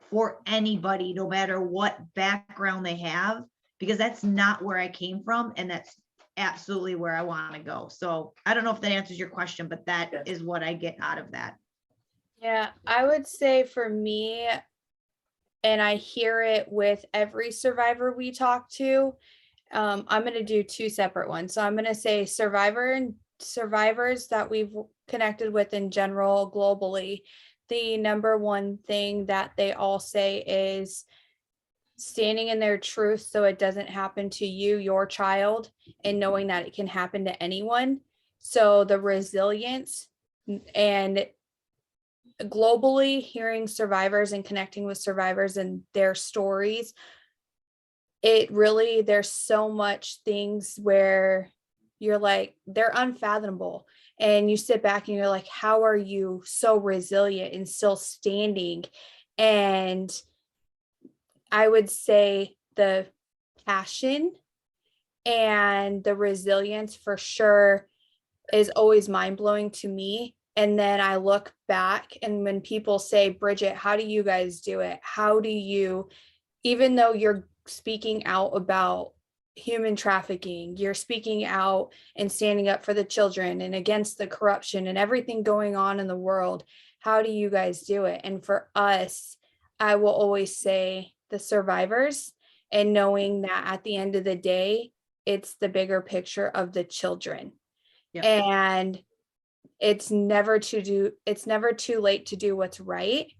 for anybody, no matter what background they have, because that's not where I came from, and that's absolutely where I want to go. So I don't know if that answers your question, but that is what I get out of that. Yeah, I would say for me, and I hear it with every survivor we talk to, I'm going to do two separate ones. So I'm going to say survivor and survivors that we've connected with in general globally. The number one thing that they all say is standing in their truth so it doesn't happen to you, your child, and knowing that it can happen to anyone. So the resilience, and globally hearing survivors and connecting with survivors and their stories, it really, there's so much things where you're like, they're unfathomable, and you sit back and you're like, how are you so resilient and still standing? And I would say the passion and the resilience for sure is always mind-blowing to me. And then I look back, and when people say, Bridget, how do you guys do it? How do you, even though you're speaking out about human trafficking, you're speaking out and standing up for the children and against the corruption and everything going on in the world, how do you guys do it? And for us, I will always say the survivors, and knowing that at the end of the day, it's the bigger picture of the children. Yep. And it's never too late to do what's right.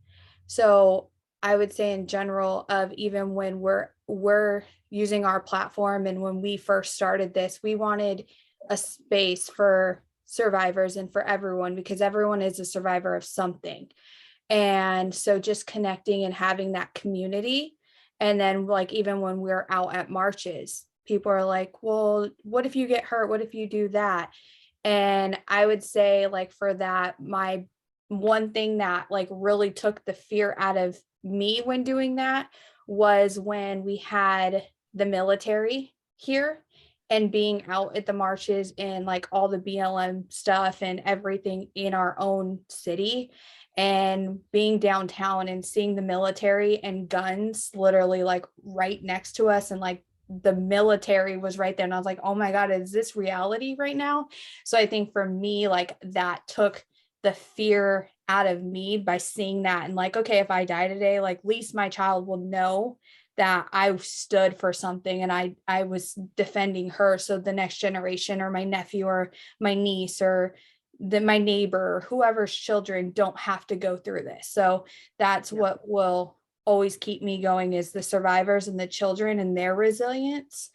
So I would say in general, of even when we're using our platform, and when we first started this, we wanted a space for survivors and for everyone, because everyone is a survivor of something. And so just connecting and having that community. And then like, even when we're out at marches, people are like, well, what if you get hurt? What if you do that? And I would say, like, for that, my one thing that like really took the fear out of me when doing that was when we had the military here, and being out at the marches and like all the BLM stuff and everything in our own city, and being downtown and seeing the military and guns literally like right next to us, and like the military was right there, and I was like, oh my God, is this reality right now? So I think for me, like, that took the fear out of me by seeing that, and like, okay, if I die today, like, at least my child will know that I stood for something, and I was defending her, so the next generation, or my nephew or my niece or my neighbor, whoever's children, don't have to go through this. So that's what will always keep me going, is the survivors and the children and their resilience.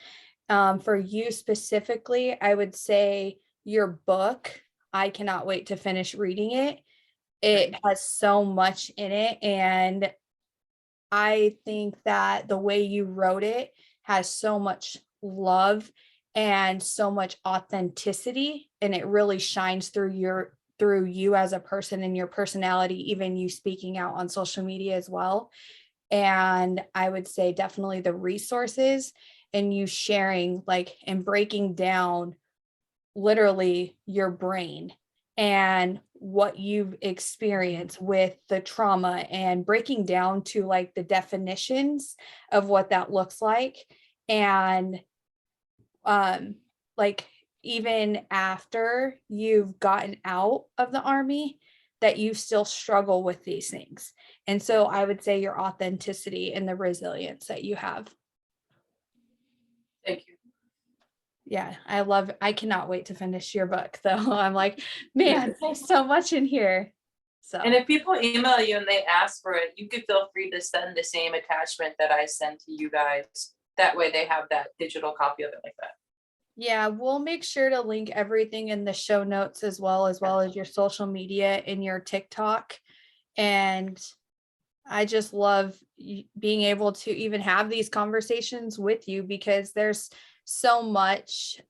For you specifically, I would say your book, I cannot wait to finish reading it. It has so much in it, and I think that the way you wrote it has so much love and so much authenticity, and it really shines through you as a person and your personality, even you speaking out on social media as well. And I would say definitely the resources, and you sharing, like, and breaking down literally your brain and what you've experienced with the trauma, and breaking down to like the definitions of what that looks like. And like, even after you've gotten out of the army, that you still struggle with these things. And so I would say your authenticity and the resilience that you have. Thank you. Yeah, I cannot wait to finish your book though. I'm like, man, there's so much in here. So, And if people email you and they ask for it, you could feel free to send the same attachment that I sent to you guys. That way they have that digital copy of it like that. yeah, we'll make sure to link everything in the show notes, as well as your social media and your TikTok. And I just love being able to even have these conversations with you, because there's so much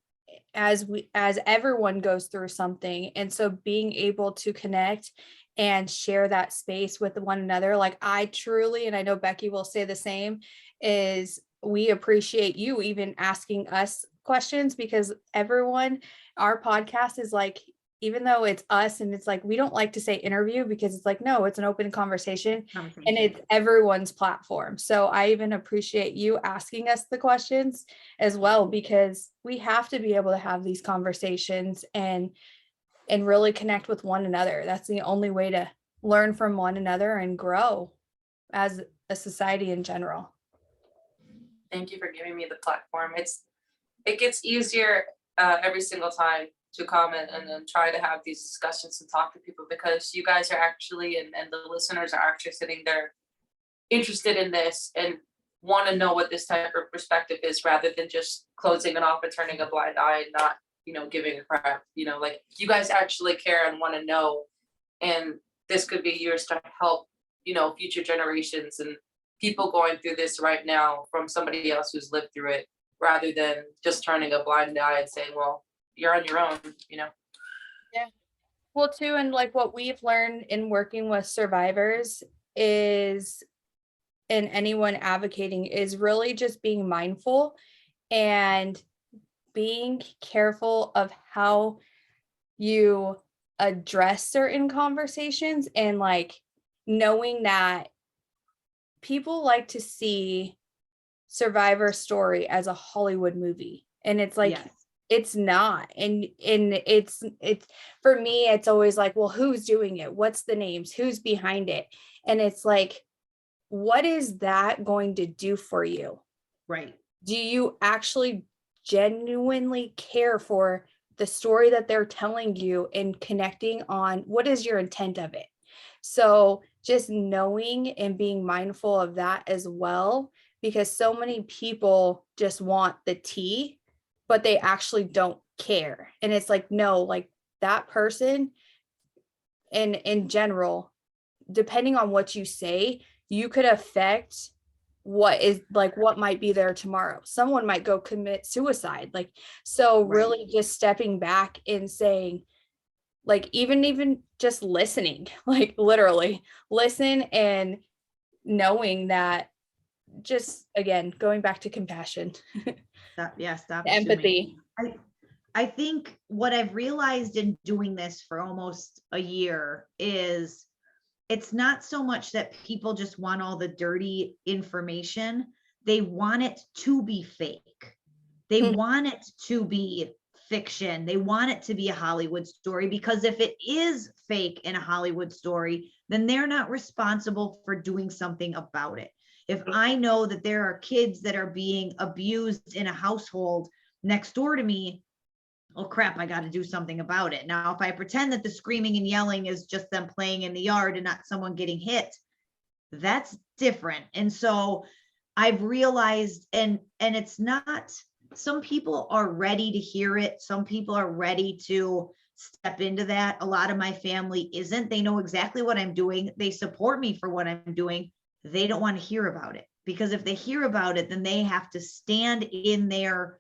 as everyone goes through something. And so being able to connect and share that space with one another, like, I truly, and I know Becky will say the same, is we appreciate you even asking us questions, because our podcast is like, even though it's us, and it's like, we don't like to say interview, because it's like, no, it's an open conversation. And it's everyone's platform. So I even appreciate you asking us the questions as well, because we have to be able to have these conversations and really connect with one another. That's the only way to learn from one another and grow as a society in general. Thank you for giving me the platform. It gets easier every single time to comment and then try to have these discussions and talk to people, because you guys are actually, and the listeners are actually sitting there interested in this and want to know what this type of perspective is, rather than just closing it off and turning a blind eye and not, giving a crap, like, you guys actually care and want to know. And this could be yours to help, future generations and people going through this right now from somebody else who's lived through it, rather than just turning a blind eye and saying, well, you're on your own. Yeah. Well, too, and like what we've learned in working with survivors is, and anyone advocating, is really just being mindful and being careful of how you address certain conversations, and like knowing that people like to see survivor story as a Hollywood movie, and it's like, yes. It's not. And it's for me, it's always like, well, who's doing it? What's the names? Who's behind it? And it's like, what is that going to do for you? Right. Do you actually genuinely care for the story that they're telling you and connecting on what is your intent of it. So just knowing and being mindful of that as well, because so many people just want the tea, but they actually don't care. And it's like, no, like that person, and in general, depending on what you say, you could affect what is like what might be there tomorrow. Someone might go commit suicide. Like, so really just stepping back and saying, like, even just listening, like literally listen, and knowing that, just again going back to compassion, Stop assuming. empathy. I think what I've realized in doing this for almost a year is it's not so much that people just want all the dirty information. They want it to be fake. They want it to be fiction. They want it to be a Hollywood story, because if it is fake in a Hollywood story, then they're not responsible for doing something about it. If I know that there are kids that are being abused in a household next door to me, oh crap, I got to do something about it. Now, if I pretend that the screaming and yelling is just them playing in the yard and not someone getting hit, that's different. And so I've realized, and it's not, some people are ready to hear it. Some people are ready to step into that. A lot of my family isn't. They know exactly what I'm doing. They support me for what I'm doing. They don't want to hear about it, because if they hear about it, then they have to stand in their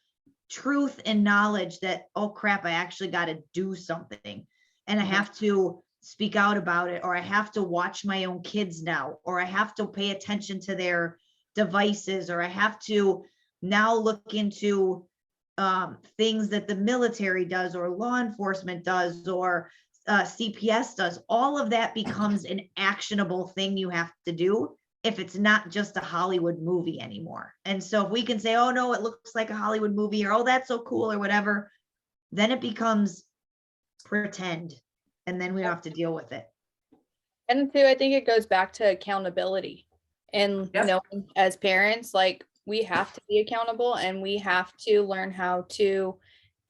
truth and knowledge that, oh crap, I actually got to do something, and I have to speak out about it, or I have to watch my own kids now, or I have to pay attention to their devices, or I have to now look into things that the military does, or law enforcement does, or CPS does. All of that becomes an actionable thing you have to do if it's not just a Hollywood movie anymore. And so if we can say, oh no, it looks like a Hollywood movie, or oh, that's so cool, or whatever, then it becomes pretend, and then we don't have to deal with it. And too, I think it goes back to accountability, and knowing as parents, like we have to be accountable, and we have to learn how to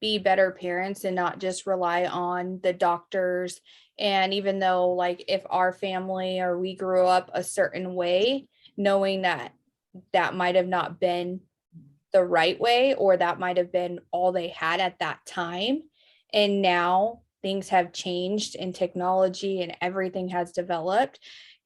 be better parents and not just rely on the doctors. And even though, like, if our family or we grew up a certain way, knowing that that might have not been the right way, or that might have been all they had at that time. And now things have changed in technology and everything has developed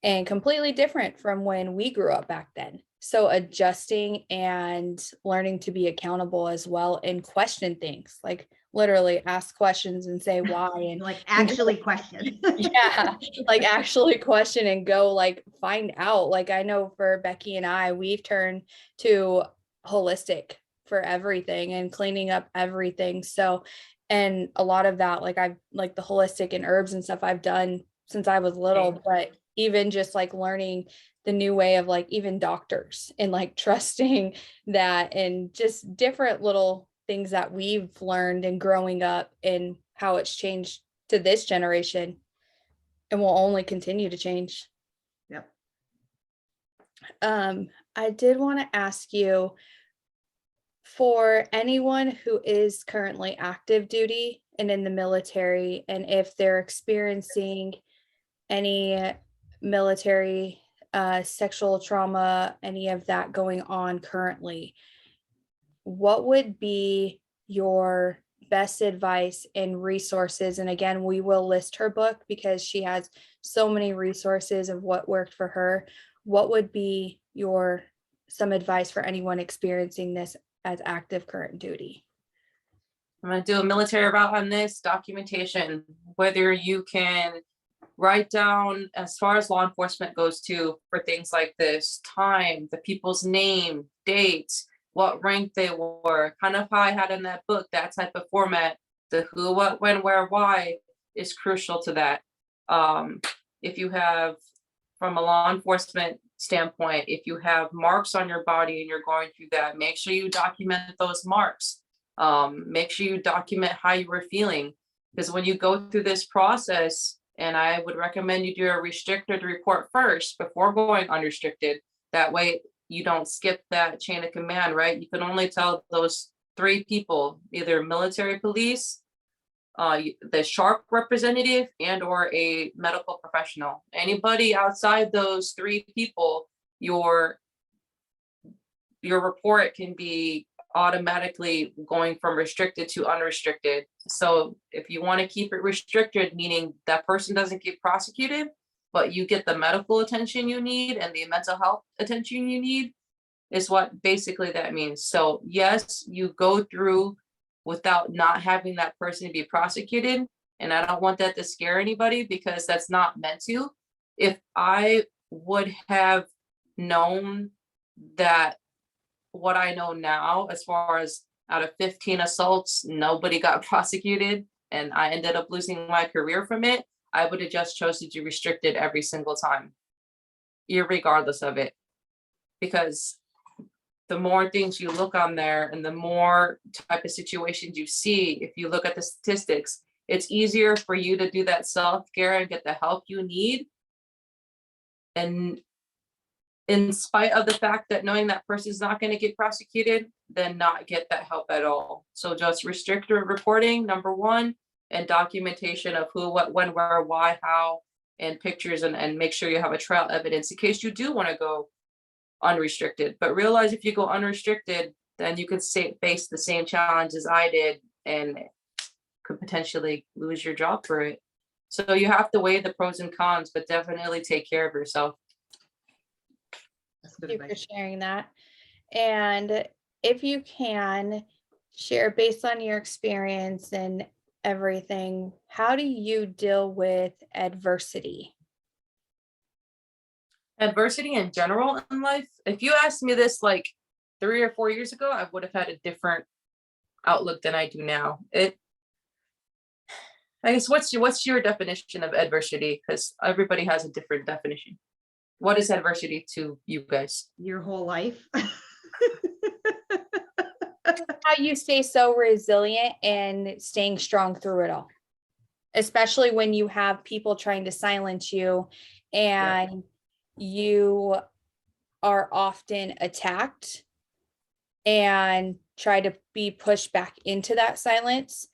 and completely different from when we grew up back then. So adjusting and learning to be accountable as well, and question things, like literally ask questions and say why, and like actually question. yeah, like actually question and go like find out. Like I know for Becky and I, we've turned to holistic for everything and cleaning up everything. So, and a lot of that, like I've like the holistic and herbs and stuff I've done since I was little, but even just like learning the new way of like even doctors and like trusting that, and just different little things that we've learned and growing up, and how it's changed to this generation and will only continue to change. Yep. I did want to ask you, for anyone who is currently active duty and in the military, and if they're experiencing any military sexual trauma, any of that going on currently, what would be your best advice and resources? And again, we will list her book because she has so many resources of what worked for her. What would be your some advice for anyone experiencing this as active current duty? I'm going to do a military route on this. Documentation, whether you can write down, as far as law enforcement goes too, for things like this, time, the people's name, dates, what rank they were, kind of how I had in that book, that type of format. The who, what, when, where, why is crucial to that. If you have, from a law enforcement standpoint, if you have marks on your body and you're going through that, make sure you document those marks. Make sure you document how you were feeling, because when you go through this process, and I would recommend you do a restricted report first before going unrestricted. That way you don't skip that chain of command, right? You can only tell those 3 people, either military police, the shark representative and or a medical professional. Anybody outside those three people, your report can be automatically going from restricted to unrestricted. So if you want to keep it restricted, meaning that person doesn't get prosecuted, but you get the medical attention you need and the mental health attention you need, is what basically that means. So yes, you go through without not having that person be prosecuted. And I don't want that to scare anybody, because that's not meant to. If I would have known that what I know now, as far as out of 15 assaults, nobody got prosecuted and I ended up losing my career from it, I would have just chosen to restrict it every single time, irregardless of it. Because the more things you look on there and the more type of situations you see, if you look at the statistics, it's easier for you to do that self-care and get the help you need. And in spite of the fact that knowing that person's not going to get prosecuted, then not get that help at all. So just restrict your reporting, number one, and documentation of who, what, when, where, why, how, and pictures, and make sure you have a trial evidence in case you do want to go unrestricted. But realize if you go unrestricted, then you could face the same challenges I did and could potentially lose your job for it. So you have to weigh the pros and cons, but definitely take care of yourself. Thank you for sharing that. And if you can share, based on your experience and everything, how do you deal with adversity? Adversity in general in life. If you asked me this like 3 or 4 years ago, I would have had a different outlook than I do now. I guess what's your definition of adversity? Because everybody has a different definition. What is adversity to you guys? Your whole life. How you stay so resilient and staying strong through it all, especially when you have people trying to silence you and you are often attacked and try to be pushed back into that silence.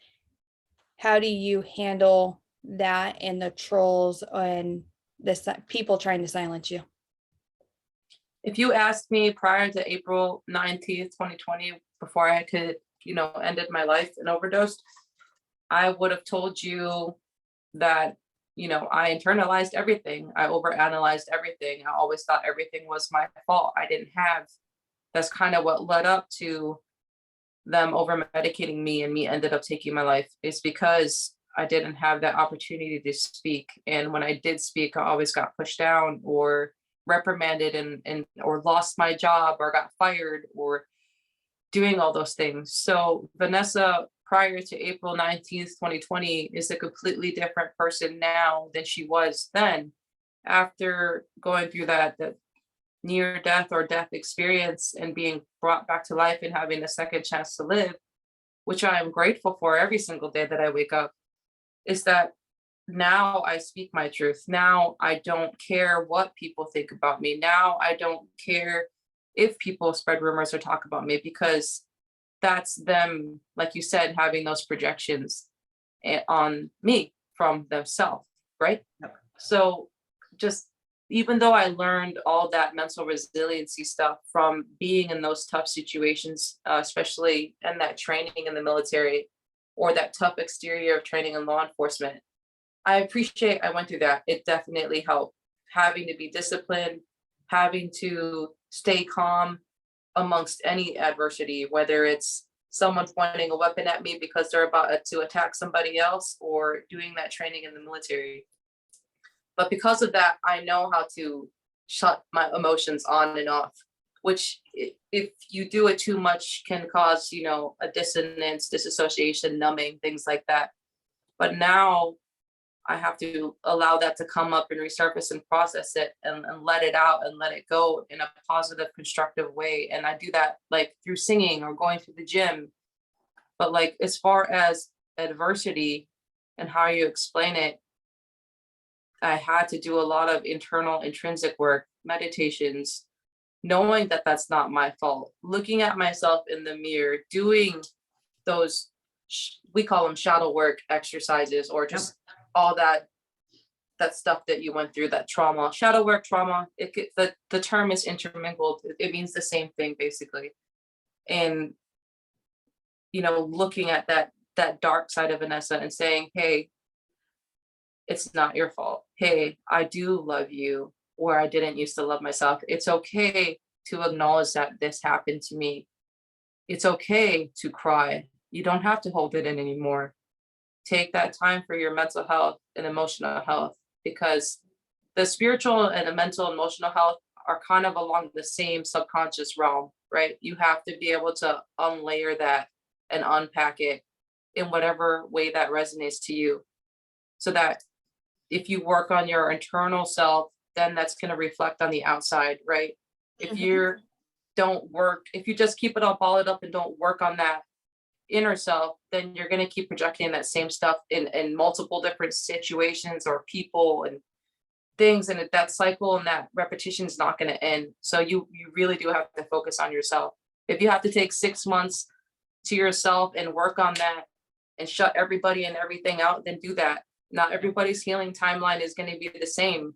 How do you handle that and the trolls and the people trying to silence you? If you asked me prior to April 19th, 2020, before I could, ended my life and overdosed, I would have told you that, I internalized everything. I overanalyzed everything. I always thought everything was my fault. That's kind of what led up to them over medicating me and me ended up taking my life, is because I didn't have that opportunity to speak. And when I did speak, I always got pushed down or reprimanded and or lost my job or got fired or doing all those things. So Vanessa, prior to April 19th, 2020, is a completely different person now than she was then. After going through that near death or death experience and being brought back to life and having a second chance to live, which I am grateful for every single day that I wake up, is that now I speak my truth. Now I don't care what people think about me. Now I don't care if people spread rumors or talk about me, because that's them, like you said, having those projections on me from themselves, right? Yep. So just, even though I learned all that mental resiliency stuff from being in those tough situations, especially in that training in the military or that tough exterior of training in law enforcement, I appreciate I went through that. It definitely helped. Having to be disciplined, having to stay calm amongst any adversity, whether it's someone pointing a weapon at me because they're about to attack somebody else, or doing that training in the military. But because of that, I know how to shut my emotions on and off, which if you do it too much can cause, a dissonance, disassociation, numbing, things like that. But now I have to allow that to come up and resurface and process it and let it out and let it go in a positive, constructive way. And I do that like through singing or going to the gym. But like, as far as adversity and how you explain it, I had to do a lot of internal intrinsic work, meditations, knowing that that's not my fault, looking at myself in the mirror, doing those we call them shadow work exercises, or just all that stuff that you went through, that trauma, shadow work, trauma. The term is intermingled. It means the same thing basically. And looking at that dark side of Vanessa and saying, hey, it's not your fault. Hey, I do love you, or I didn't used to love myself. It's okay to acknowledge that this happened to me. It's okay to cry. You don't have to hold it in anymore. Take that time for your mental health and emotional health, because the spiritual and the mental emotional health are kind of along the same subconscious realm, right? You have to be able to unlayer that and unpack it in whatever way that resonates to you, so that if you work on your internal self, then that's going to reflect on the outside, right? If you just keep it all bottled up and don't work on that inner self, then you're going to keep projecting that same stuff in multiple different situations or people and things, and that cycle and that repetition is not going to end. So you really do have to focus on yourself. If you have to take 6 months to yourself and work on that and shut everybody and everything out, then do that. Not everybody's healing timeline is going to be the same.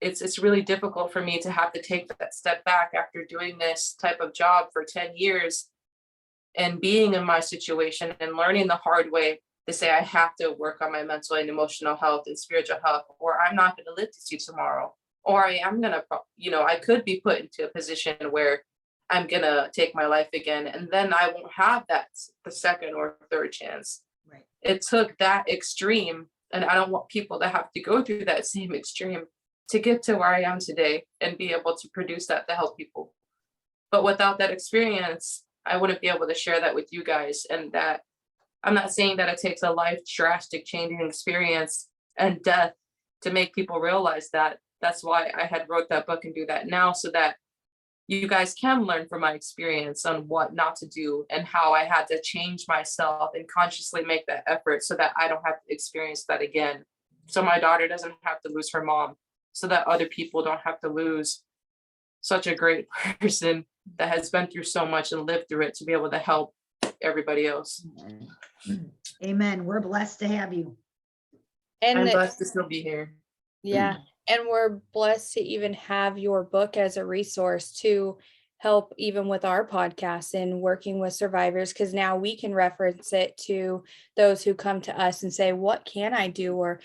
It's really difficult for me to have to take that step back after doing this type of job for 10 years and being in my situation and learning the hard way to say I have to work on my mental and emotional health and spiritual health, or I'm not going to live to see tomorrow, or I am going to, I could be put into a position where I'm going to take my life again, and then I won't have the second or third chance. Right. It took that extreme, and I don't want people to have to go through that same extreme to get to where I am today and be able to produce that to help people. But without that experience, I wouldn't be able to share that with you guys. And that I'm not saying that it takes a life drastic changing experience and death to make people realize that. That's why I had wrote that book and do that now, so that you guys can learn from my experience on what not to do and how I had to change myself and consciously make that effort so that I don't have to experience that again. So my daughter doesn't have to lose her mom, so that other people don't have to lose such a great person that has been through so much and lived through it to be able to help everybody else. Amen. We're blessed to have you. And I'm blessed to still be here. yeah, and we're blessed to even have your book as a resource to help even with our podcast and working with survivors, because now we can reference it to those who come to us and say, what can I do? Or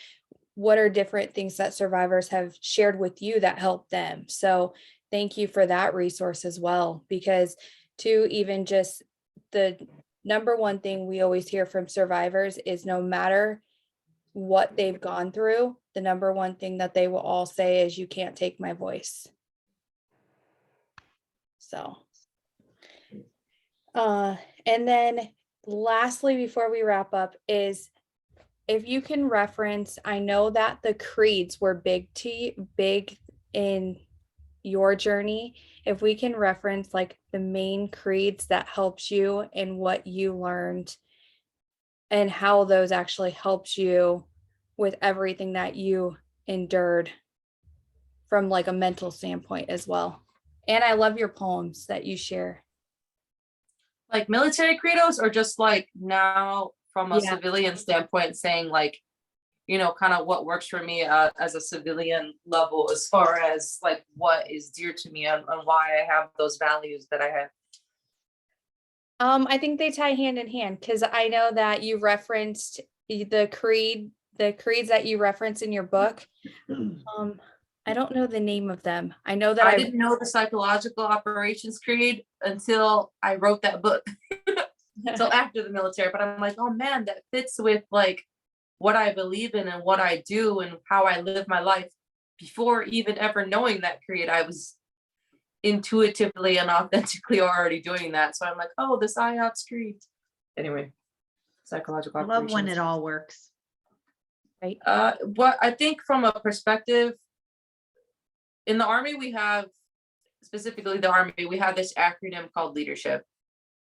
what are different things that survivors have shared with you that help them? So thank you for that resource as well, because to even just the number one thing we always hear from survivors is no matter what they've gone through, the number one thing that they will all say is, you can't take my voice. So, and then lastly, before we wrap up, is if you can reference, I know that the creeds were big in your journey. If we can reference like the main creeds that helped you and what you learned and how those actually helped you with everything that you endured from like a mental standpoint as well. And I love your poems that you share. Like military credos, or just like now from a civilian standpoint, saying like, kind of what works for me as a civilian level, as far as like what is dear to me and why I have those values that I have. I think they tie hand in hand, because I know that you referenced the creeds that you reference in your book. I don't know the name of them. I know that I didn't know the psychological operations creed until I wrote that book. Until after the military, but I'm like, oh man, that fits with like what I believe in and what I do and how I live my life. Before even ever knowing that creed, I was intuitively and authentically already doing that. So I'm like, oh, the PSYOPs creed. Anyway, psychological I love when operations. it all works. right. What I think from a perspective, in the Army, we have, specifically the Army, we have this acronym called leadership.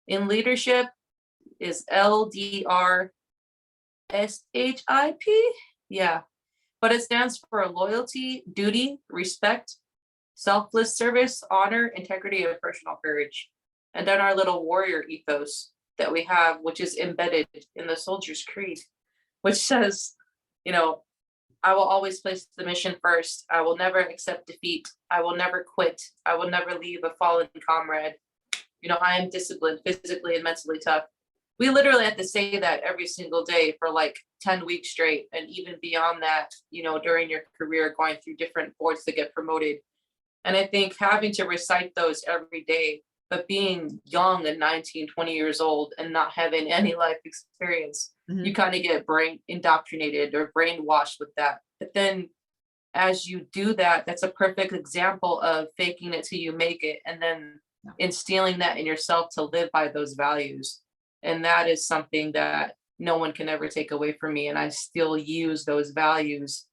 In leadership is LDRSHIP. Yeah. But it stands for loyalty, duty, respect, selfless service, honor, integrity, and personal courage. And then our little warrior ethos. that we have, which is embedded in the Soldier's Creed, which says, you know, I will always place the mission first. I will never accept defeat. I will never quit. I will never leave a fallen comrade. You know, I am disciplined, physically and mentally tough. We literally have to say that every single day for like 10 weeks straight. And even beyond that, you know, during your career, going through different boards to get promoted. And I think having to recite those every day, but being young and 19, 20 years old and not having any life experience, you kind of get brain indoctrinated or brainwashed with that. But then as you do that, that's a perfect example of faking it till you make it, and then instilling that in yourself to live by those values. And that is something that no one can ever take away from me. And I still use those values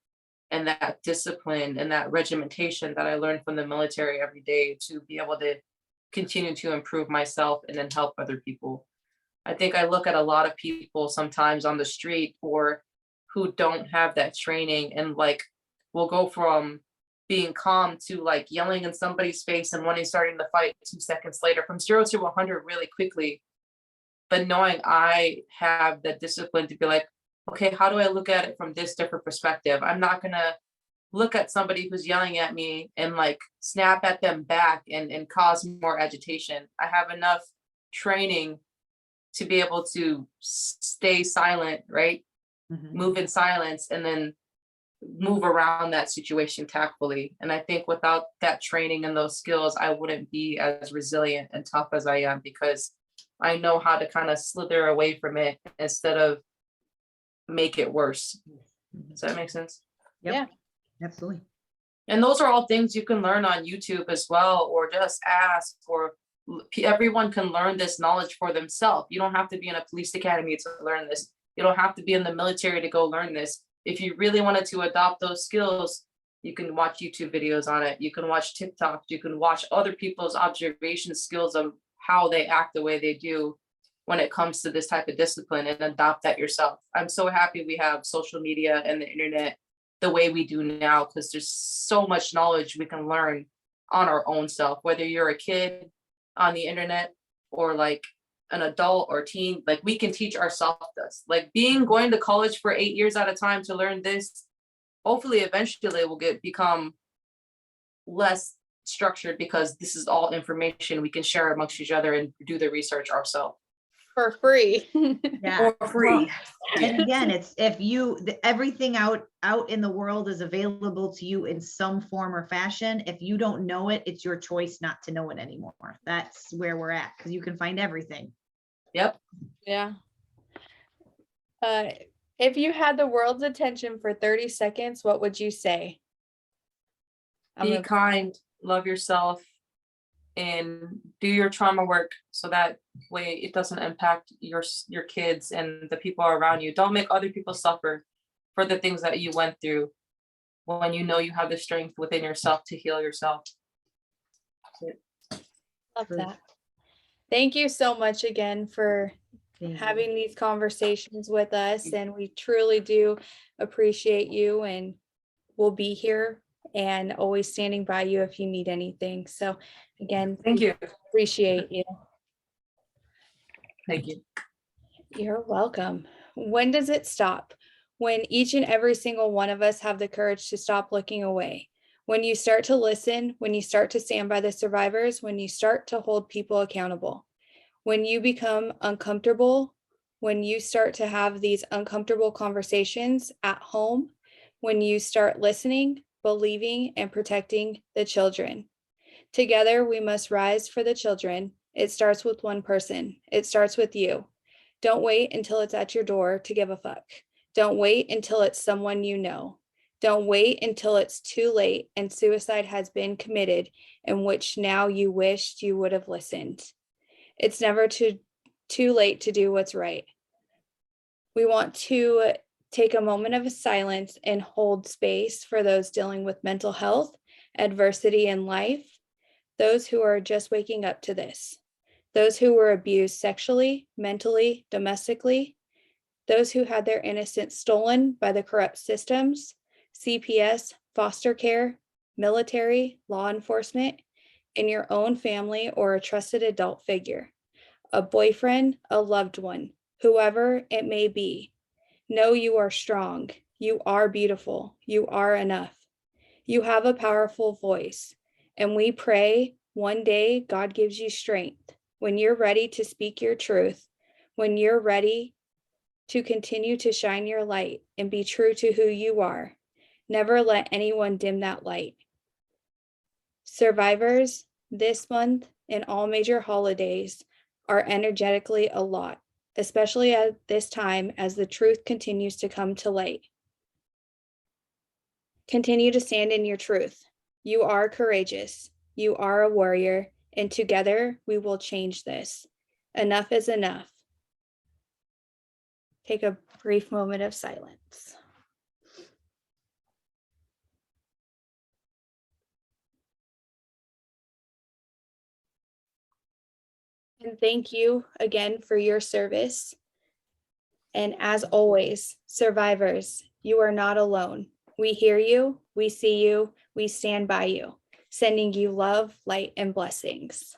and that discipline and that regimentation that I learned from the military every day to be able to continue to improve myself and then help other people. I think I look at a lot of people sometimes on the street or who don't have that training, and like will go from being calm to like yelling in somebody's face and wanting starting the fight 2 seconds later, from 0 to 100 really quickly. But knowing I have the discipline to be like, okay, how do I look at it from this different perspective? I'm not gonna look at somebody who's yelling at me and like snap at them back and cause more agitation. I have enough training to be able to stay silent, right? Move in silence and then move around that situation tactfully. And I think without that training and those skills, I wouldn't be as resilient and tough as I am, because I know how to kind of slither away from it instead of make it worse. Does that make sense? Yep. Yeah. Absolutely. And those are all things you can learn on YouTube as well, or just ask, or everyone can learn this knowledge for themselves. You don't have to be in a police academy to learn this. You don't have to be in the military to go learn this. If you really wanted to adopt those skills, you can watch YouTube videos on it. You can watch TikTok. You can watch other people's observation skills of how they act the way they do when it comes to this type of discipline, and adopt that yourself. I'm so happy we have social media and the internet the way we do now, because there's so much knowledge we can learn on our own self, whether you're a kid on the internet or like an adult or teen. Like we can teach ourselves this, like going to college for 8 years at a time to learn this. Hopefully eventually will become less structured, because this is all information we can share amongst each other and do the research ourselves For free. Yeah. for free. And again, it's if everything out in the world is available to you in some form or fashion. If you don't know it, it's your choice not to know it anymore. That's where we're at, because you can find everything. Yep. Yeah. If you had the world's attention for 30 seconds, what would you say? Be kind, love yourself, and do your trauma work so that way it doesn't impact your kids and the people around you. Don't make other people suffer for the things that you went through, when you know you have the strength within yourself to heal yourself. Love that. Thank you so much again for having these conversations with us, and we truly do appreciate you, and we'll be here and always standing by you if you need anything. So again, Thank you. appreciate you. Thank you. You're welcome. When does it stop? When each and every single one of us have the courage to stop looking away. When you start to listen, when you start to stand by the survivors, when you start to hold people accountable. When you become uncomfortable, when you start to have these uncomfortable conversations at home, when you start listening, believing, and protecting the children. Together, we must rise for the children. It starts with one person. It starts with you. Don't wait until it's at your door to give a fuck. Don't wait until it's someone you know. Don't wait until it's too late and suicide has been committed, in which now you wished you would have listened. It's never too late to do what's right. We want to take a moment of silence and hold space for those dealing with mental health, adversity in life, those who are just waking up to this, those who were abused sexually, mentally, domestically, those who had their innocence stolen by the corrupt systems, CPS, foster care, military, law enforcement, in your own family, or a trusted adult figure. a boyfriend, a loved one, whoever it may be. Know you are strong. You are beautiful. You are enough. You have a powerful voice. And we pray one day God gives you strength when you're ready to speak your truth, when you're ready to continue to shine your light and be true to who you are. Never let anyone dim that light. Survivors, this month and all major holidays are energetically a lot, especially at this time as the truth continues to come to light. Continue to stand in your truth. You are courageous. You are a warrior, and together we will change this. Enough is enough. Take a brief moment of silence. And thank you again for your service. And as always, survivors, you are not alone. We hear you, we see you, we stand by you, sending you love, light, and blessings.